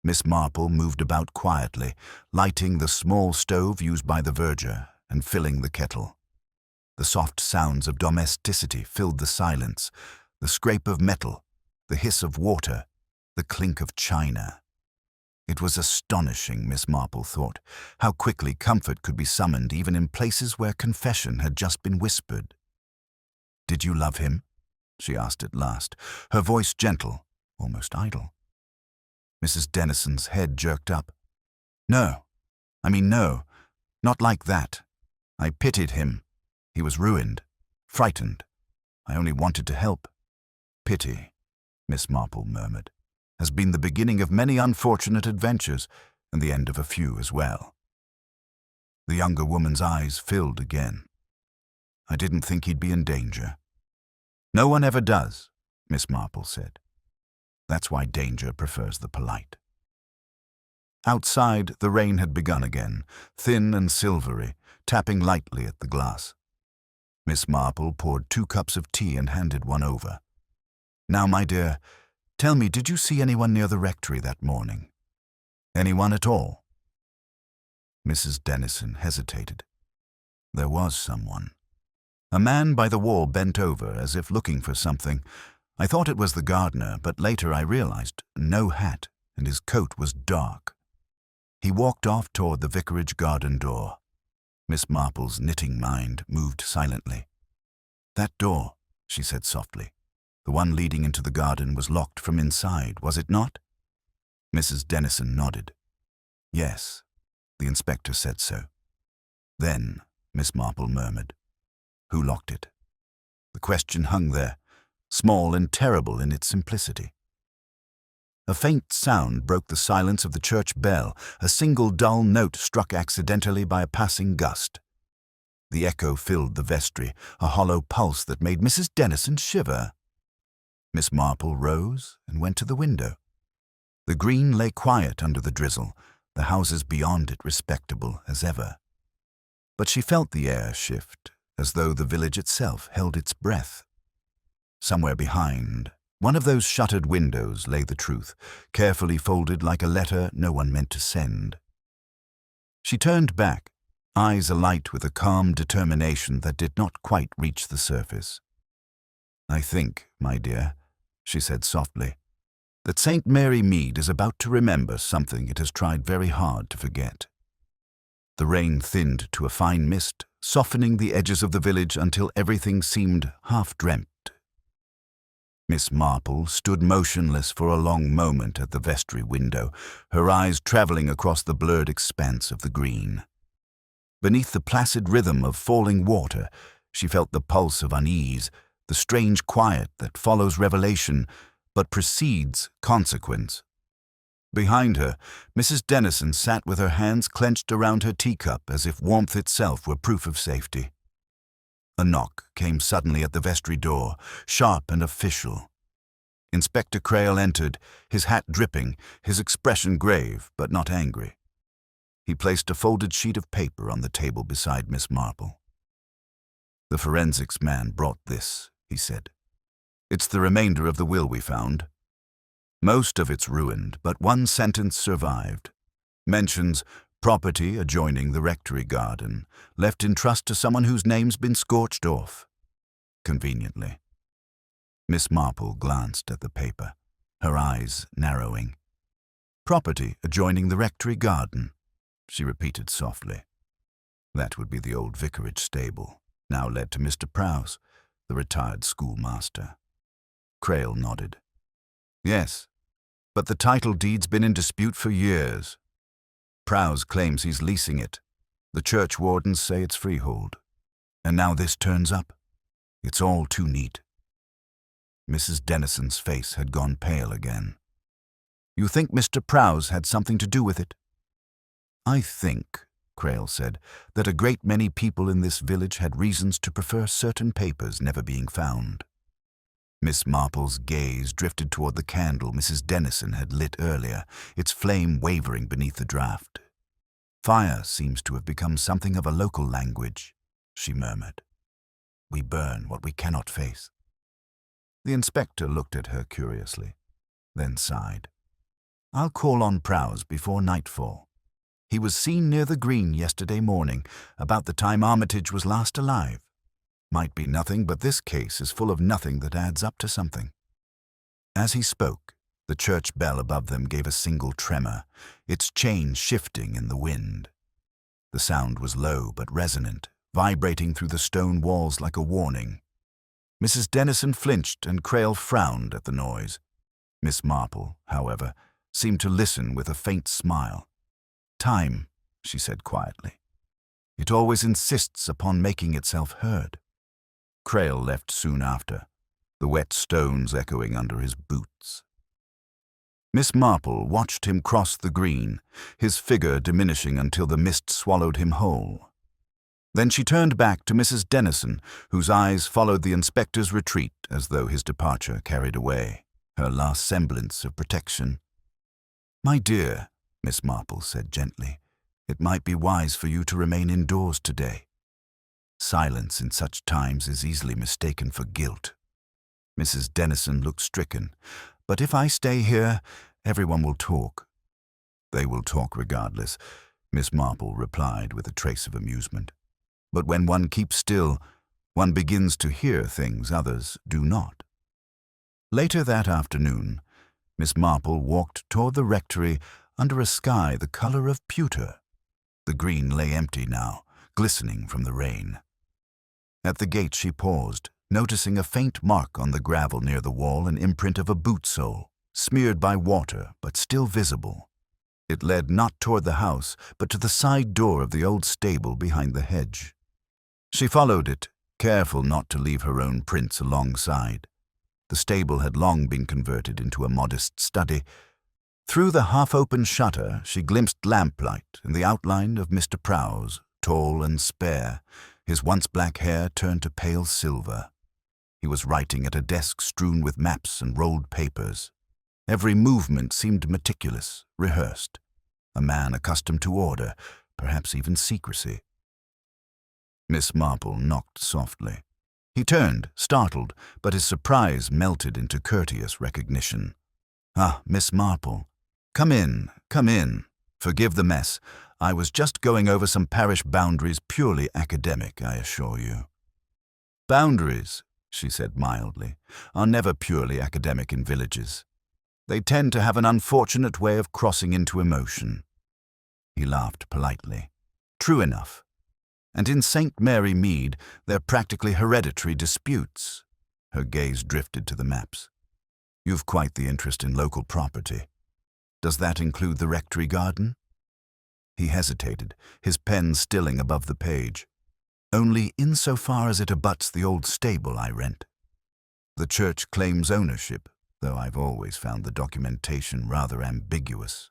Miss Marple moved about quietly, lighting the small stove used by the verger and filling the kettle. The soft sounds of domesticity filled the silence, the scrape of metal, the hiss of water, the clink of china. It was astonishing, Miss Marple thought, how quickly comfort could be summoned even in places where confession had just been whispered. "Did you love him?" she asked at last, her voice gentle, almost idle. Mrs. Dennison's head jerked up. No, not like that. I pitied him. He was ruined, frightened. I only wanted to help. Pity, Miss Marple murmured, has been the beginning of many unfortunate adventures and the end of a few as well. The younger woman's eyes filled again. I didn't think he'd be in danger. No one ever does, Miss Marple said. That's why danger prefers the polite. Outside, the rain had begun again, thin and silvery, tapping lightly at the glass. Miss Marple poured 2 cups of tea and handed one over. "Now, my dear, tell me, did you see anyone near the rectory that morning? Anyone at all?" Mrs. Dennison hesitated. There was someone. A man by the wall bent over as if looking for something. I thought it was the gardener, but later I realized no hat, and his coat was dark. He walked off toward the vicarage garden door. Miss Marple's knitting mind moved silently. "That door," she said softly. "The one leading into the garden was locked from inside, was it not?" Mrs. Dennison nodded. "Yes, the inspector said so." "Then," Miss Marple murmured, "who locked it?" The question hung there, small and terrible in its simplicity. A faint sound broke the silence of the church bell, a single dull note struck accidentally by a passing gust. The echo filled the vestry, a hollow pulse that made Mrs. Dennison shiver. Miss Marple rose and went to the window. The green lay quiet under the drizzle, the houses beyond it respectable as ever. But she felt the air shift, as though the village itself held its breath. Somewhere behind one of those shuttered windows lay the truth, carefully folded like a letter no one meant to send. She turned back, eyes alight with a calm determination that did not quite reach the surface. "I think, my dear," she said softly, "that St. Mary Mead is about to remember something it has tried very hard to forget." The rain thinned to a fine mist, softening the edges of the village until everything seemed half-dreamt. Miss Marple stood motionless for a long moment at the vestry window, her eyes traveling across the blurred expanse of the green. Beneath the placid rhythm of falling water, she felt the pulse of unease, the strange quiet that follows revelation but precedes consequence. Behind her, Mrs. Dennison sat with her hands clenched around her teacup as if warmth itself were proof of safety. A knock came suddenly at the vestry door, sharp and official. Inspector Crail entered, his hat dripping, his expression grave but not angry. He placed a folded sheet of paper on the table beside Miss Marple. "The forensics man brought this," he said. "It's the remainder of the will we found. Most of it's ruined, but one sentence survived. Mentions property adjoining the rectory garden, left in trust to someone whose name's been scorched off. Conveniently." Miss Marple glanced at the paper, her eyes narrowing. "Property adjoining the rectory garden," she repeated softly. That would be the old vicarage stable, now led to Mr. Prowse, the retired schoolmaster. Crail nodded. "Yes, but the title deed's been in dispute for years. Prowse claims he's leasing it. The church wardens say it's freehold. And now this turns up. It's all too neat." Mrs. Dennison's face had gone pale again. "You think Mr. Prowse had something to do with it?" "I think," Crail said, "that a great many people in this village had reasons to prefer certain papers never being found." Miss Marple's gaze drifted toward the candle Mrs. Dennison had lit earlier, its flame wavering beneath the draught. Fire seems to have become something of a local language, she murmured. We burn what we cannot face. The inspector looked at her curiously, then sighed. I'll call on Prowse before nightfall. He was seen near the green yesterday morning, about the time Armitage was last alive. Might be nothing, but this case is full of nothing that adds up to something. As he spoke, the church bell above them gave a single tremor, its chain shifting in the wind. The sound was low but resonant, vibrating through the stone walls like a warning. Mrs. Dennison flinched and Crail frowned at the noise. Miss Marple, however, seemed to listen with a faint smile. Time, she said quietly. It always insists upon making itself heard. Crail left soon after, the wet stones echoing under his boots. Miss Marple watched him cross the green, his figure diminishing until the mist swallowed him whole. Then she turned back to Mrs. Dennison, whose eyes followed the inspector's retreat as though his departure carried away her last semblance of protection. My dear, Miss Marple said gently, it might be wise for you to remain indoors today. Silence in such times is easily mistaken for guilt. Mrs. Dennison looked stricken. But if I stay here, everyone will talk. They will talk regardless, Miss Marple replied with a trace of amusement. But when one keeps still, one begins to hear things others do not. Later that afternoon, Miss Marple walked toward the rectory under a sky the color of pewter. The green lay empty now, glistening from the rain. At the gate she paused, noticing a faint mark on the gravel near the wall, an imprint of a boot sole, smeared by water but still visible. It led not toward the house, but to the side door of the old stable behind the hedge. She followed it, careful not to leave her own prints alongside. The stable had long been converted into a modest study. Through the half-open shutter she glimpsed lamplight and the outline of Mr. Prowse, tall and spare, his once black hair turned to pale silver. He was writing at a desk strewn with maps and rolled papers. Every movement seemed meticulous, rehearsed. A man accustomed to order, perhaps even secrecy. Miss Marple knocked softly. He turned, startled, but his surprise melted into courteous recognition. Ah, Miss Marple. Come in, come in. Forgive the mess. I was just going over some parish boundaries, purely academic, I assure you. Boundaries, she said mildly, are never purely academic in villages. They tend to have an unfortunate way of crossing into emotion. He laughed politely. True enough. And in St. Mary Mead, they're practically hereditary disputes. Her gaze drifted to the maps. You've quite the interest in local property. Does that include the rectory garden? He hesitated, his pen stilling above the page. Only insofar as it abuts the old stable I rent. The church claims ownership, though I've always found the documentation rather ambiguous.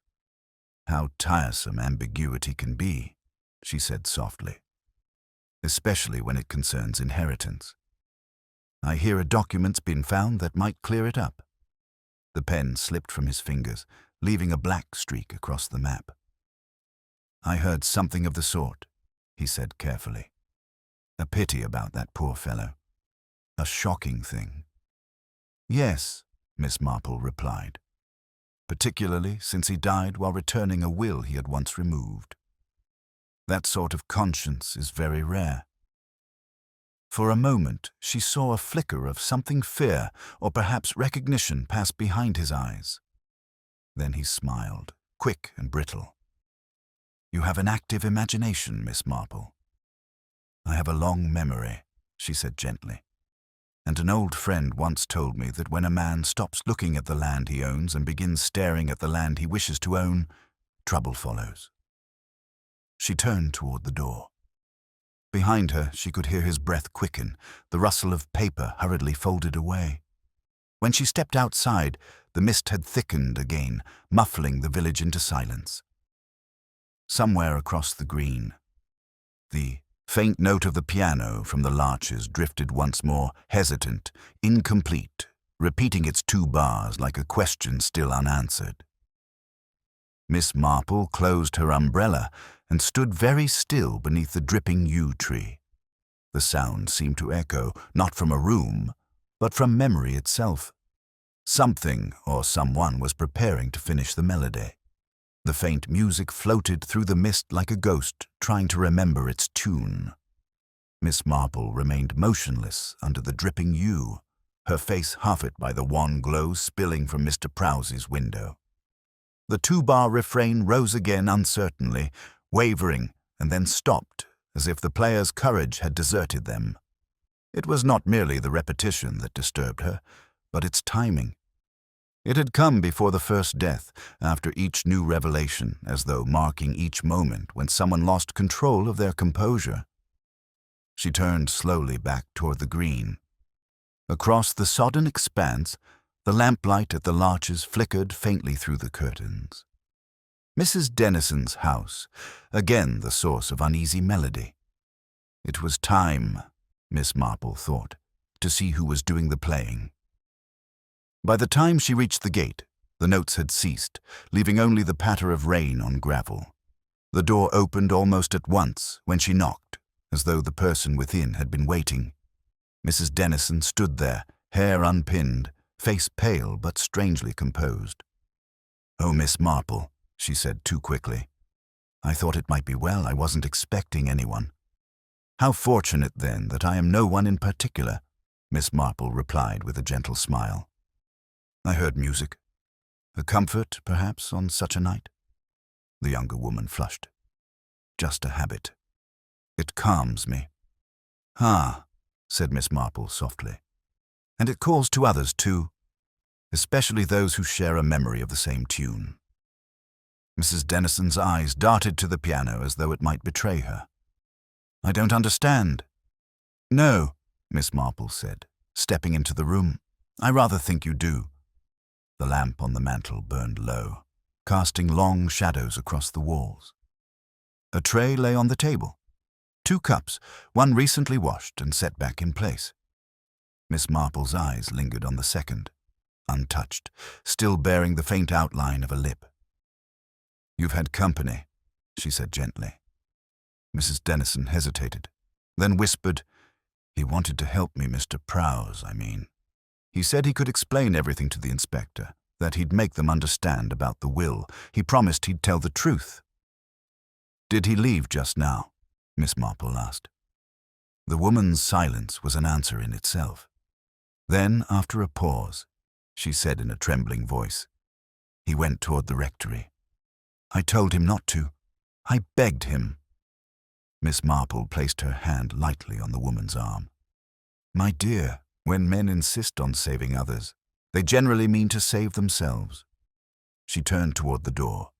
How tiresome ambiguity can be, she said softly. Especially when it concerns inheritance. I hear a document's been found that might clear it up. The pen slipped from his fingers, leaving a black streak across the map. I heard something of the sort, he said carefully. A pity about that poor fellow. A shocking thing. Yes, Miss Marple replied, particularly since he died while returning a will he had once removed. That sort of conscience is very rare. For a moment, she saw a flicker of something fear or perhaps recognition pass behind his eyes. Then he smiled, quick and brittle. You have an active imagination, Miss Marple. I have a long memory, she said gently. And an old friend once told me that when a man stops looking at the land he owns and begins staring at the land he wishes to own, trouble follows. She turned toward the door. Behind her, she could hear his breath quicken, the rustle of paper hurriedly folded away. When she stepped outside, the mist had thickened again, muffling the village into silence. Somewhere across the green, the faint note of the piano from the larches drifted once more, hesitant, incomplete, repeating its 2 bars like a question still unanswered. Miss Marple closed her umbrella and stood very still beneath the dripping yew tree. The sound seemed to echo not from a room, but from memory itself. Something or someone was preparing to finish the melody. The faint music floated through the mist like a ghost trying to remember its tune. Miss Marple remained motionless under the dripping yew, her face half-lit by the wan glow spilling from Mr. Prowse's window. The two-bar refrain rose again uncertainly, wavering, and then stopped, as if the players' courage had deserted them. It was not merely the repetition that disturbed her, but its timing. It had come before the first death, after each new revelation, as though marking each moment when someone lost control of their composure. She turned slowly back toward the green. Across the sodden expanse, the lamplight at the larches flickered faintly through the curtains. Mrs. Dennison's house, again the source of uneasy melody. It was time, Miss Marple thought, to see who was doing the playing. By the time she reached the gate, the notes had ceased, leaving only the patter of rain on gravel. The door opened almost at once when she knocked, as though the person within had been waiting. Mrs. Dennison stood there, hair unpinned, face pale but strangely composed. "Oh, Miss Marple," she said too quickly. "I thought it might be well. I wasn't expecting anyone." "How fortunate, then, that I am no one in particular," Miss Marple replied with a gentle smile. "I heard music. A comfort, perhaps, on such a night?" The younger woman flushed. "Just a habit. It calms me." "Ah," said Miss Marple softly. "And it calls to others, too, especially those who share a memory of the same tune." Mrs. Dennison's eyes darted to the piano as though it might betray her. "I don't understand." "No," Miss Marple said, stepping into the room. "I rather think you do." The lamp on the mantel burned low, casting long shadows across the walls. A tray lay on the table. 2 cups, one recently washed and set back in place. Miss Marple's eyes lingered on the second, untouched, still bearing the faint outline of a lip. "You've had company," she said gently. Mrs. Dennison hesitated, then whispered, "He wanted to help me, Mr. Prowse, I mean. He said he could explain everything to the inspector, that he'd make them understand about the will. He promised he'd tell the truth." "Did he leave just now?" Miss Marple asked. The woman's silence was an answer in itself. Then, after a pause, she said in a trembling voice, "He went toward the rectory. I told him not to. I begged him." Miss Marple placed her hand lightly on the woman's arm. "My dear, when men insist on saving others, they generally mean to save themselves." She turned toward the door.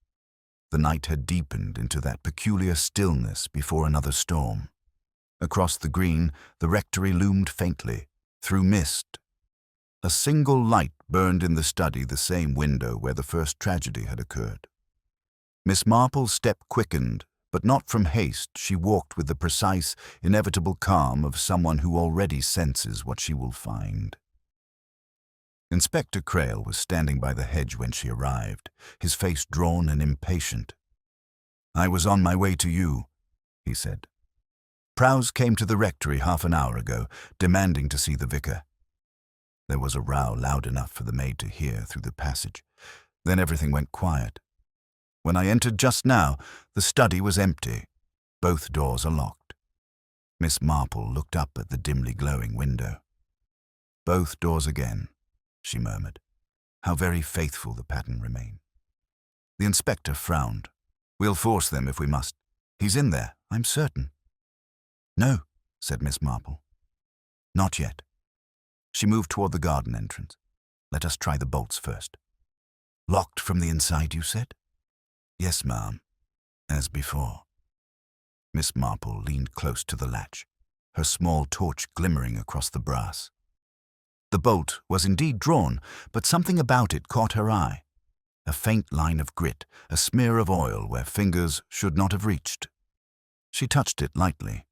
The night had deepened into that peculiar stillness before another storm. Across the green, the rectory loomed faintly, through mist. A single light burned in the study, the same window where the first tragedy had occurred. Miss Marple's step quickened, but not from haste. She walked with the precise, inevitable calm of someone who already senses what she will find. Inspector Crail was standing by the hedge when she arrived, his face drawn and impatient. "I was on my way to you," he said. "Prowse came to the rectory half an hour ago, demanding to see the vicar." There was a row loud enough for the maid to hear through the passage. Then everything went quiet. When I entered just now, the study was empty. Both doors are locked. Miss Marple looked up at the dimly glowing window. "Both doors again," she murmured. "How very faithful the pattern remain." The inspector frowned. "We'll force them if we must. He's in there, I'm certain." "No," said Miss Marple. "Not yet." She moved toward the garden entrance. "Let us try the bolts first." "Locked from the inside, you said?" "Yes, ma'am, as before." Miss Marple leaned close to the latch, her small torch glimmering across the brass. The bolt was indeed drawn, but something about it caught her eye. A faint line of grit, a smear of oil where fingers should not have reached. She touched it lightly.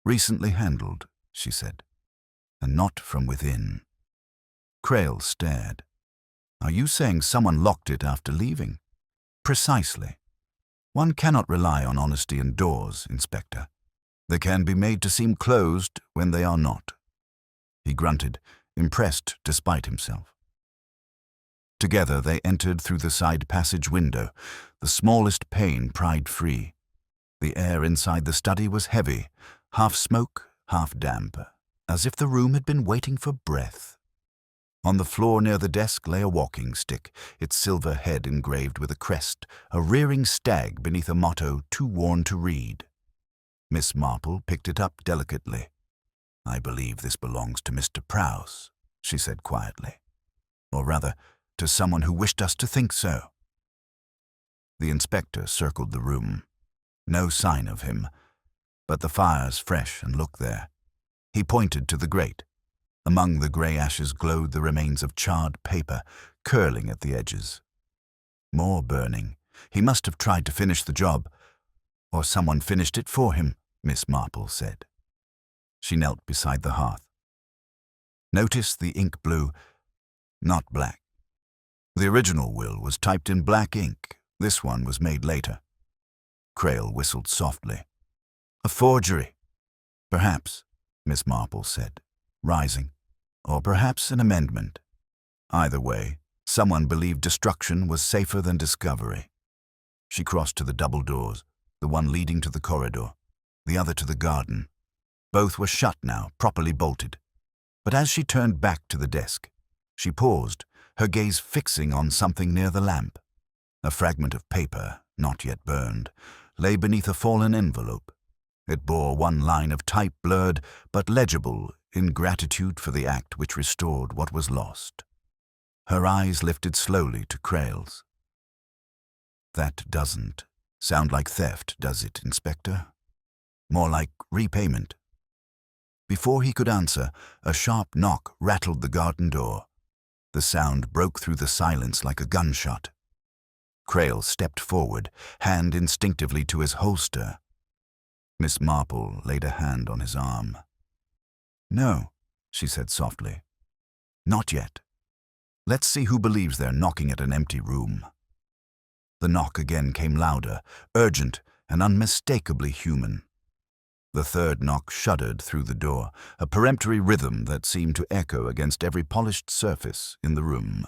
"Recently handled," she said, "and not from within." Crail stared. "Are you saying someone locked it after leaving?" Precisely. One cannot rely on honesty and doors, Inspector. They can be made to seem closed when they are not. He grunted, impressed despite himself. Together they entered through the side passage window, the smallest pane pried free. The air inside the study was heavy, half smoke, half damp, as if the room had been waiting for breath. On the floor near the desk lay a walking stick, its silver head engraved with a crest, a rearing stag beneath a motto too worn to read. Miss Marple picked it up delicately. "I believe this belongs to Mr. Prowse," she said quietly. "Or rather, to someone who wished us to think so." The inspector circled the room. No sign of him, but the fire's fresh and look there. He pointed to the grate. Among the grey ashes glowed the remains of charred paper, curling at the edges. More burning. He must have tried to finish the job. Or someone finished it for him, Miss Marple said. She knelt beside the hearth. Notice the ink blue, not black. The original will was typed in black ink. This one was made later. Crail whistled softly. "A forgery." "Perhaps," Miss Marple said, rising. "Or perhaps an amendment. Either way, someone believed destruction was safer than discovery." She crossed to the double doors, the one leading to the corridor, the other to the garden. Both were shut now, properly bolted. But as she turned back to the desk, she paused, her gaze fixing on something near the lamp. A fragment of paper, not yet burned, lay beneath a fallen envelope. It bore one line of type blurred but legible in gratitude for the act which restored what was lost. Her eyes lifted slowly to Crail's. "That doesn't sound like theft, does it, Inspector? More like repayment." Before he could answer, a sharp knock rattled the garden door. The sound broke through the silence like a gunshot. Crail stepped forward, hand instinctively to his holster. Miss Marple laid a hand on his arm. "No," she said softly. "Not yet. Let's see who believes they're knocking at an empty room." The knock again came louder, urgent, and unmistakably human. The third knock shuddered through the door, a peremptory rhythm that seemed to echo against every polished surface in the room.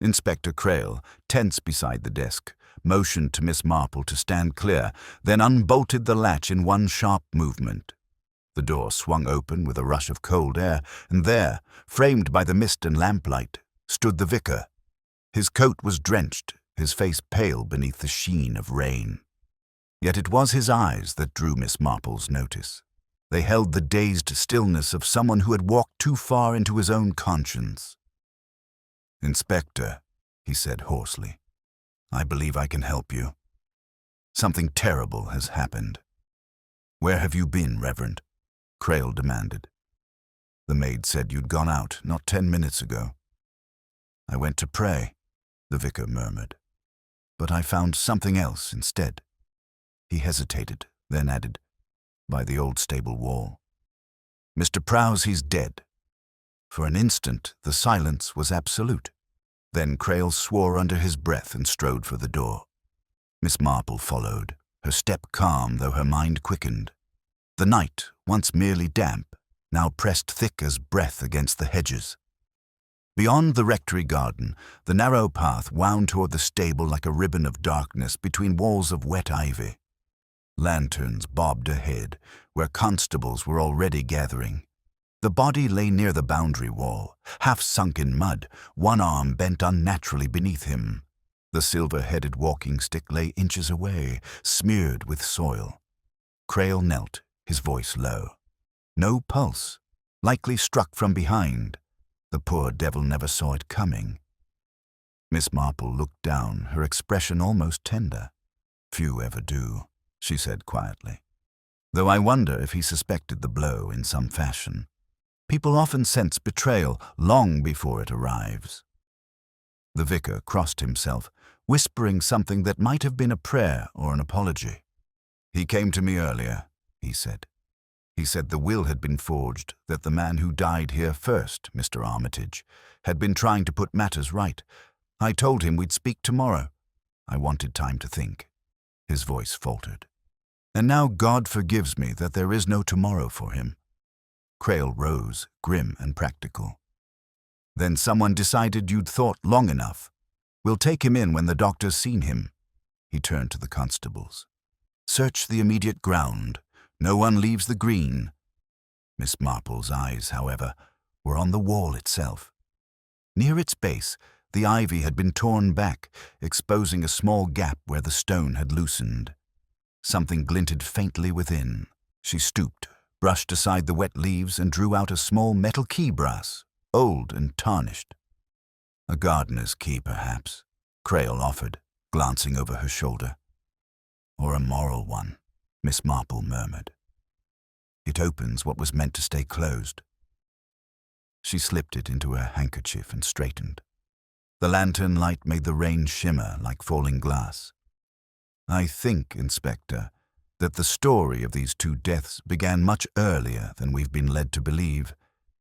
Inspector Crail, tense beside the desk, motioned to Miss Marple to stand clear, then unbolted the latch in one sharp movement. The door swung open with a rush of cold air, and there, framed by the mist and lamplight, stood the vicar. His coat was drenched, his face pale beneath the sheen of rain. Yet it was his eyes that drew Miss Marple's notice. They held the dazed stillness of someone who had walked too far into his own conscience. "Inspector," he said hoarsely, "I believe I can help you. Something terrible has happened." "Where have you been, Reverend?" Crail demanded. "The maid said you'd gone out not 10 minutes ago." "I went to pray," the vicar murmured. "But I found something else instead." He hesitated, then added, "By the old stable wall. Mr. Prowse, he's dead." For an instant, the silence was absolute. Then Crail swore under his breath and strode for the door. Miss Marple followed, her step calm though her mind quickened. The night, once merely damp, now pressed thick as breath against the hedges. Beyond the rectory garden, the narrow path wound toward the stable like a ribbon of darkness between walls of wet ivy. Lanterns bobbed ahead, where constables were already gathering. The body lay near the boundary wall, half sunk in mud, one arm bent unnaturally beneath him. The silver-headed walking stick lay inches away, smeared with soil. Crail knelt, his voice low. No pulse, likely struck from behind. The poor devil never saw it coming. Miss Marple looked down, her expression almost tender. "Few ever do," she said quietly. "Though I wonder if he suspected the blow in some fashion. People often sense betrayal long before it arrives." The vicar crossed himself, whispering something that might have been a prayer or an apology. "He came to me earlier," he said. "He said the will had been forged, that the man who died here first, Mr. Armitage, had been trying to put matters right. I told him we'd speak tomorrow. I wanted time to think. His voice faltered. And now God forgives me that there is no tomorrow for him. Crail rose, grim and practical. Then someone decided you'd thought long enough. We'll take him in when the doctor's seen him. He turned to the constables. Search the immediate ground. No one leaves the green. Miss Marple's eyes, however, were on the wall itself. Near its base, the ivy had been torn back, exposing a small gap where the stone had loosened. Something glinted faintly within. She stooped, brushed aside the wet leaves, and drew out a small metal key brass, old and tarnished. A gardener's key, perhaps, Crail offered, glancing over her shoulder. Or a moral one, Miss Marple murmured. It opens what was meant to stay closed. She slipped it into her handkerchief and straightened. The lantern light made the rain shimmer like falling glass. I think, Inspector, that the story of these two deaths began much earlier than we've been led to believe,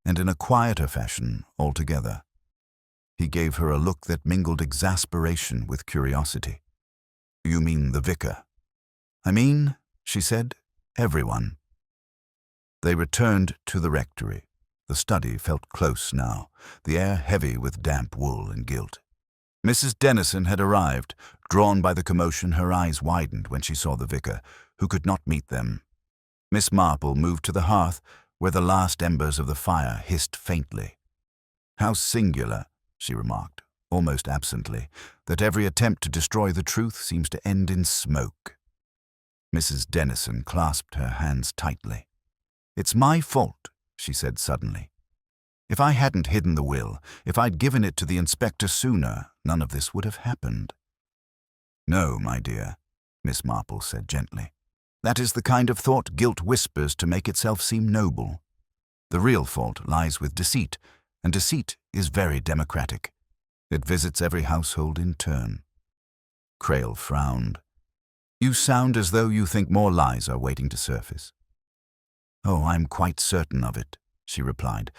and in a quieter fashion altogether. He gave her a look that mingled exasperation with curiosity. You mean the vicar? I mean, she said, everyone. They returned to the rectory. The study felt close now, the air heavy with damp wool and gilt. Mrs. Dennison had arrived. Drawn by the commotion, her eyes widened when she saw the vicar, who could not meet them. Miss Marple moved to the hearth, where the last embers of the fire hissed faintly. How singular, she remarked, almost absently, that every attempt to destroy the truth seems to end in smoke. Mrs. Dennison clasped her hands tightly. It's my fault, she said suddenly. If I hadn't hidden the will, if I'd given it to the inspector sooner, none of this would have happened. No, my dear, Miss Marple said gently. That is the kind of thought guilt whispers to make itself seem noble. The real fault lies with deceit, and deceit is very democratic. It visits every household in turn. Crail frowned. You sound as though you think more lies are waiting to surface. Oh, I'm quite certain of it, she replied.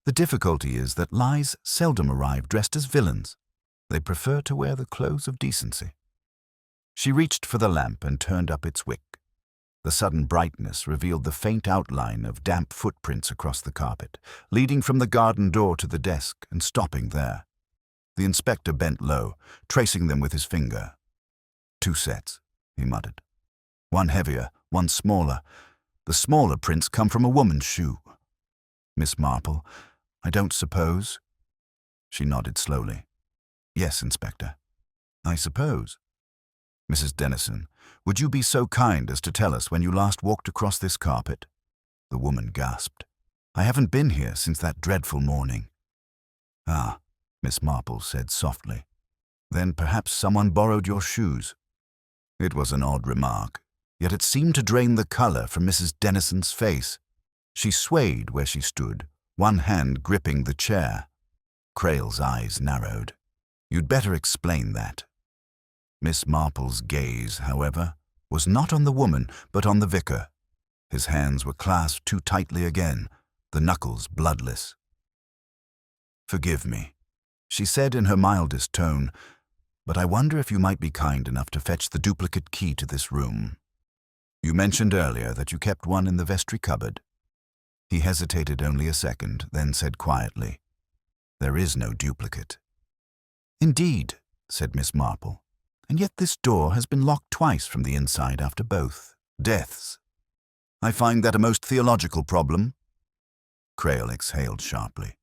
The difficulty is that lies seldom arrive dressed as villains. They prefer to wear the clothes of decency. She reached for the lamp and turned up its wick. The sudden brightness revealed the faint outline of damp footprints across the carpet, leading from the garden door to the desk and stopping there. The inspector bent low, tracing them with his finger. 2 sets, he muttered. One heavier, one smaller. The smaller prints come from a woman's shoe. Miss Marple, I don't suppose. She nodded slowly. Yes, Inspector. I suppose. Mrs. Dennison, would you be so kind as to tell us when you last walked across this carpet? The woman gasped. I haven't been here since that dreadful morning. Ah, Miss Marple said softly. Then perhaps someone borrowed your shoes. It was an odd remark, yet it seemed to drain the color from Mrs. Dennison's face. She swayed where she stood, one hand gripping the chair. Crail's eyes narrowed. You'd better explain that. Miss Marple's gaze, however, was not on the woman, but on the vicar. His hands were clasped too tightly again, the knuckles bloodless. Forgive me, she said in her mildest tone, but I wonder if you might be kind enough to fetch the duplicate key to this room. You mentioned earlier that you kept one in the vestry cupboard. He hesitated only a second, then said quietly, There is no duplicate. Indeed, said Miss Marple, and yet this door has been locked twice from the inside after both deaths. I find that a most theological problem. Crail exhaled sharply,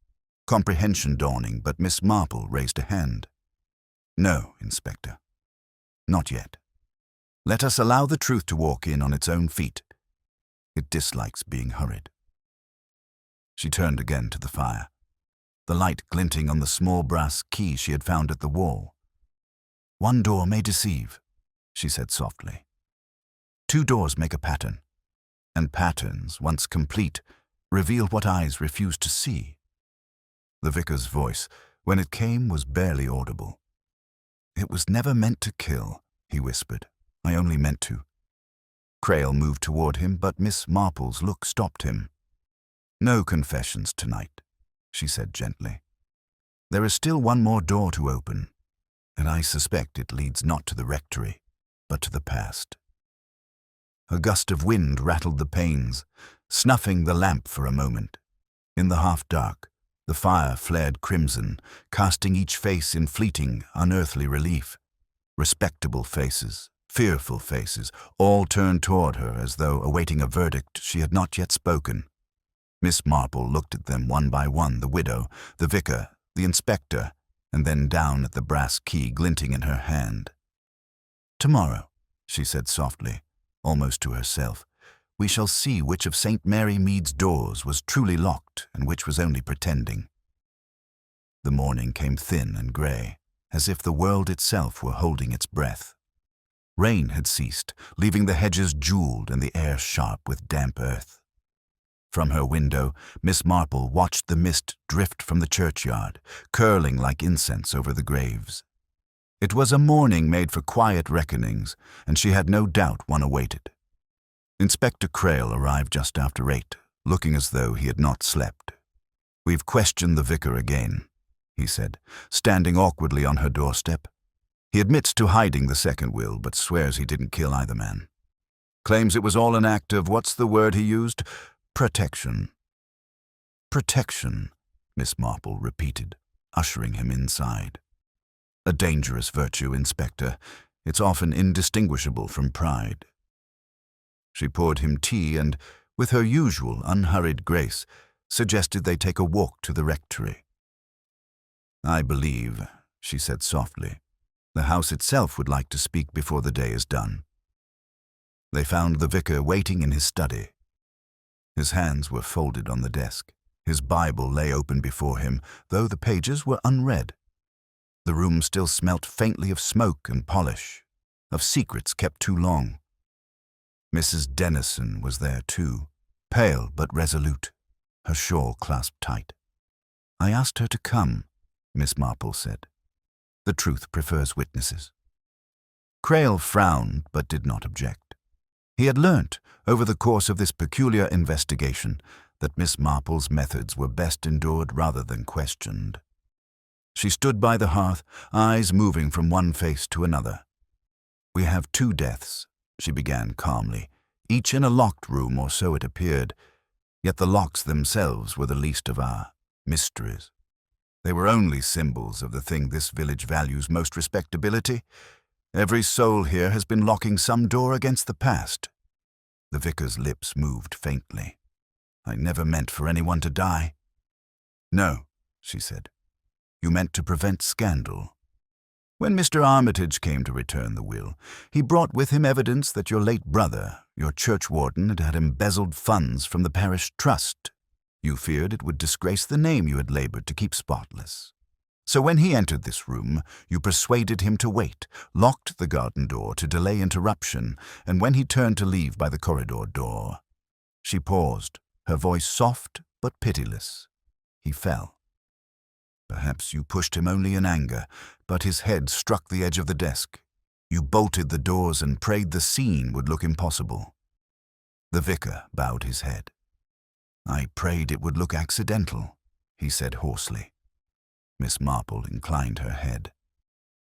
comprehension dawning, but Miss Marple raised a hand. No, Inspector, not yet. Let us allow the truth to walk in on its own feet. It dislikes being hurried. She turned again to the fire, the light glinting on the small brass key she had found at the wall. One door may deceive, she said softly. 2 doors make a pattern, and patterns, once complete, reveal what eyes refuse to see. The vicar's voice, when it came, was barely audible. It was never meant to kill, he whispered. I only meant to. Crail moved toward him, but Miss Marple's look stopped him. No confessions tonight, she said gently. There is still one more door to open, and I suspect it leads not to the rectory, but to the past. A gust of wind rattled the panes, snuffing the lamp for a moment. In the half-dark, the fire flared crimson, casting each face in fleeting, unearthly relief. Respectable faces, fearful faces, all turned toward her as though awaiting a verdict she had not yet spoken. Miss Marple looked at them one by one, the widow, the vicar, the inspector, and then down at the brass key glinting in her hand. "Tomorrow," she said softly, almost to herself, "we shall see which of St. Mary Mead's doors was truly locked and which was only pretending." The morning came thin and grey, as if the world itself were holding its breath. Rain had ceased, leaving the hedges jewelled and the air sharp with damp earth. From her window, Miss Marple watched the mist drift from the churchyard, curling like incense over the graves. It was a morning made for quiet reckonings, and she had no doubt one awaited. Inspector Crail arrived just after 8, looking as though he had not slept. "We've questioned the vicar again," he said, standing awkwardly on her doorstep. "He admits to hiding the second will, but swears he didn't kill either man. Claims it was all an act of, what's the word he used? Protection." "Protection," Miss Marple repeated, ushering him inside. "A dangerous virtue, Inspector. It's often indistinguishable from pride." She poured him tea and, with her usual unhurried grace, suggested they take a walk to the rectory. "I believe," she said softly, "the house itself would like to speak before the day is done." They found the vicar waiting in his study. His hands were folded on the desk. His Bible lay open before him, though the pages were unread. The room still smelt faintly of smoke and polish, of secrets kept too long. Mrs. Dennison was there too, pale but resolute, her shawl clasped tight. "I asked her to come," Miss Marple said. "The truth prefers witnesses." Crail frowned but did not object. He had learnt, over the course of this peculiar investigation, that Miss Marple's methods were best endured rather than questioned. She stood by the hearth, eyes moving from one face to another. "We have 2 deaths," she began calmly, "each in a locked room, or so it appeared. Yet the locks themselves were the least of our mysteries. They were only symbols of the thing this village values most, respectability. Every soul here has been locking some door against the past." The vicar's lips moved faintly. "I never meant for anyone to die." "No," she said. "You meant to prevent scandal. When Mr. Armitage came to return the will, he brought with him evidence that your late brother, your churchwarden, had embezzled funds from the parish trust. You feared it would disgrace the name you had labored to keep spotless. So when he entered this room, you persuaded him to wait, locked the garden door to delay interruption, and when he turned to leave by the corridor door—" She paused, her voice soft but pitiless. "He fell. Perhaps you pushed him only in anger, but his head struck the edge of the desk. You bolted the doors and prayed the scene would look impossible." The vicar bowed his head. "I prayed it would look accidental," he said hoarsely. Miss Marple inclined her head.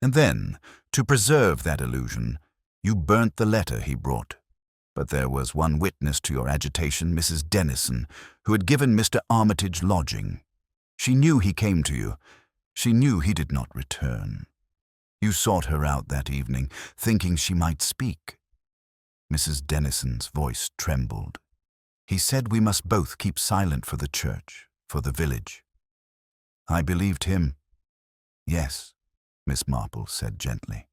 "And then, to preserve that illusion, you burnt the letter he brought. But there was one witness to your agitation, Mrs. Dennison, who had given Mr. Armitage lodging. She knew he came to you. She knew he did not return. You sought her out that evening, thinking she might speak." Mrs. Dennison's voice trembled. "He said we must both keep silent for the church, for the village." "I believed him." "Yes," Miss Marple said gently.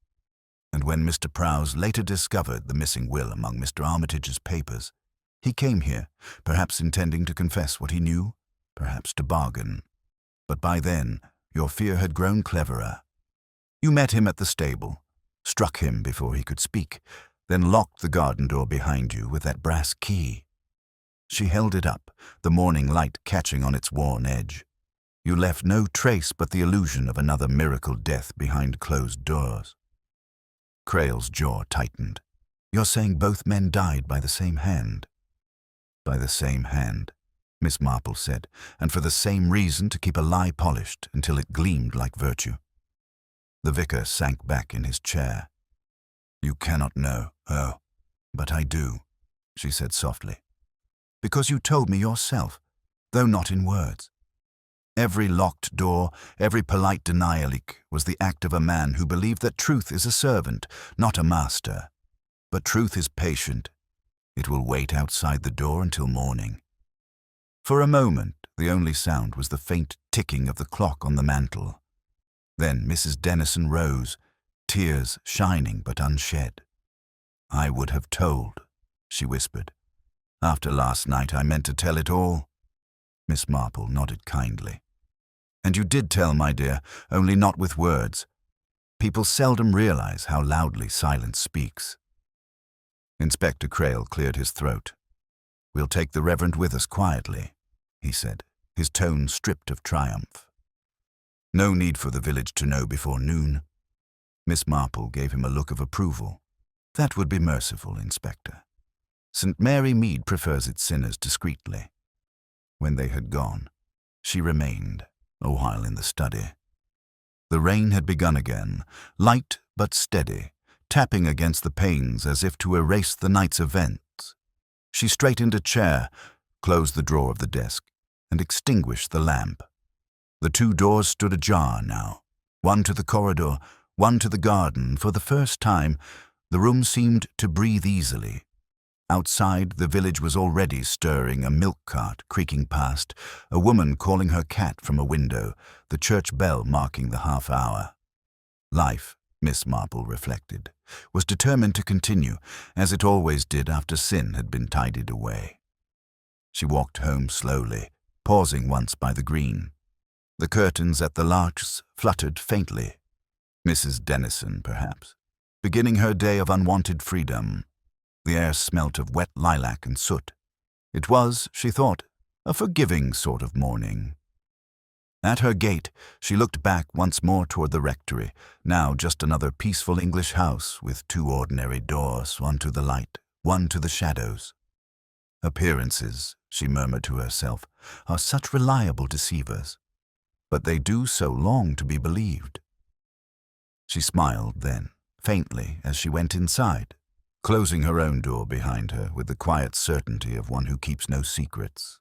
"And when Mr. Prowse later discovered the missing will among Mr. Armitage's papers, he came here, perhaps intending to confess what he knew, perhaps to bargain. But by then, your fear had grown cleverer. You met him at the stable, struck him before he could speak, then locked the garden door behind you with that brass key." She held it up, the morning light catching on its worn edge. "You left no trace but the illusion of another miracle death behind closed doors." Crail's jaw tightened. "You're saying both men died by the same hand?" "By the same hand," Miss Marple said, "and for the same reason, to keep a lie polished until it gleamed like virtue." The vicar sank back in his chair. "You cannot know. Oh, but I do," she said softly. "Because you told me yourself, though not in words. Every locked door, every polite denial was the act of a man who believed that truth is a servant, not a master. But truth is patient. It will wait outside the door until morning." For a moment, the only sound was the faint ticking of the clock on the mantel. Then Mrs. Dennison rose, tears shining but unshed. "I would have told," she whispered. "After last night I meant to tell it all." Miss Marple nodded kindly. "And you did tell, my dear, only not with words. People seldom realize how loudly silence speaks." Inspector Crail cleared his throat. "We'll take the Reverend with us quietly," he said, his tone stripped of triumph. "No need for the village to know before noon." Miss Marple gave him a look of approval. "That would be merciful, Inspector. St. Mary Mead prefers its sinners discreetly." When they had gone, she remained a while in the study. The rain had begun again, light but steady, tapping against the panes as if to erase the night's events. She straightened a chair, closed the drawer of the desk, and extinguished the lamp. The two doors stood ajar now, one to the corridor, one to the garden. For the first time, the room seemed to breathe easily. Outside, the village was already stirring, a milk cart creaking past, a woman calling her cat from a window, the church bell marking the half-hour. Life, Miss Marple reflected, was determined to continue, as it always did after sin had been tidied away. She walked home slowly, pausing once by the green. The curtains at the larches fluttered faintly. Mrs. Dennison, perhaps, beginning her day of unwanted freedom. The air smelt of wet lilac and soot. It was, she thought, a forgiving sort of morning. At her gate, she looked back once more toward the rectory, now just another peaceful English house with two ordinary doors, one to the light, one to the shadows. "Appearances," she murmured to herself, "are such reliable deceivers, but they do so long to be believed." She smiled then, faintly, as she went inside, closing her own door behind her with the quiet certainty of one who keeps no secrets.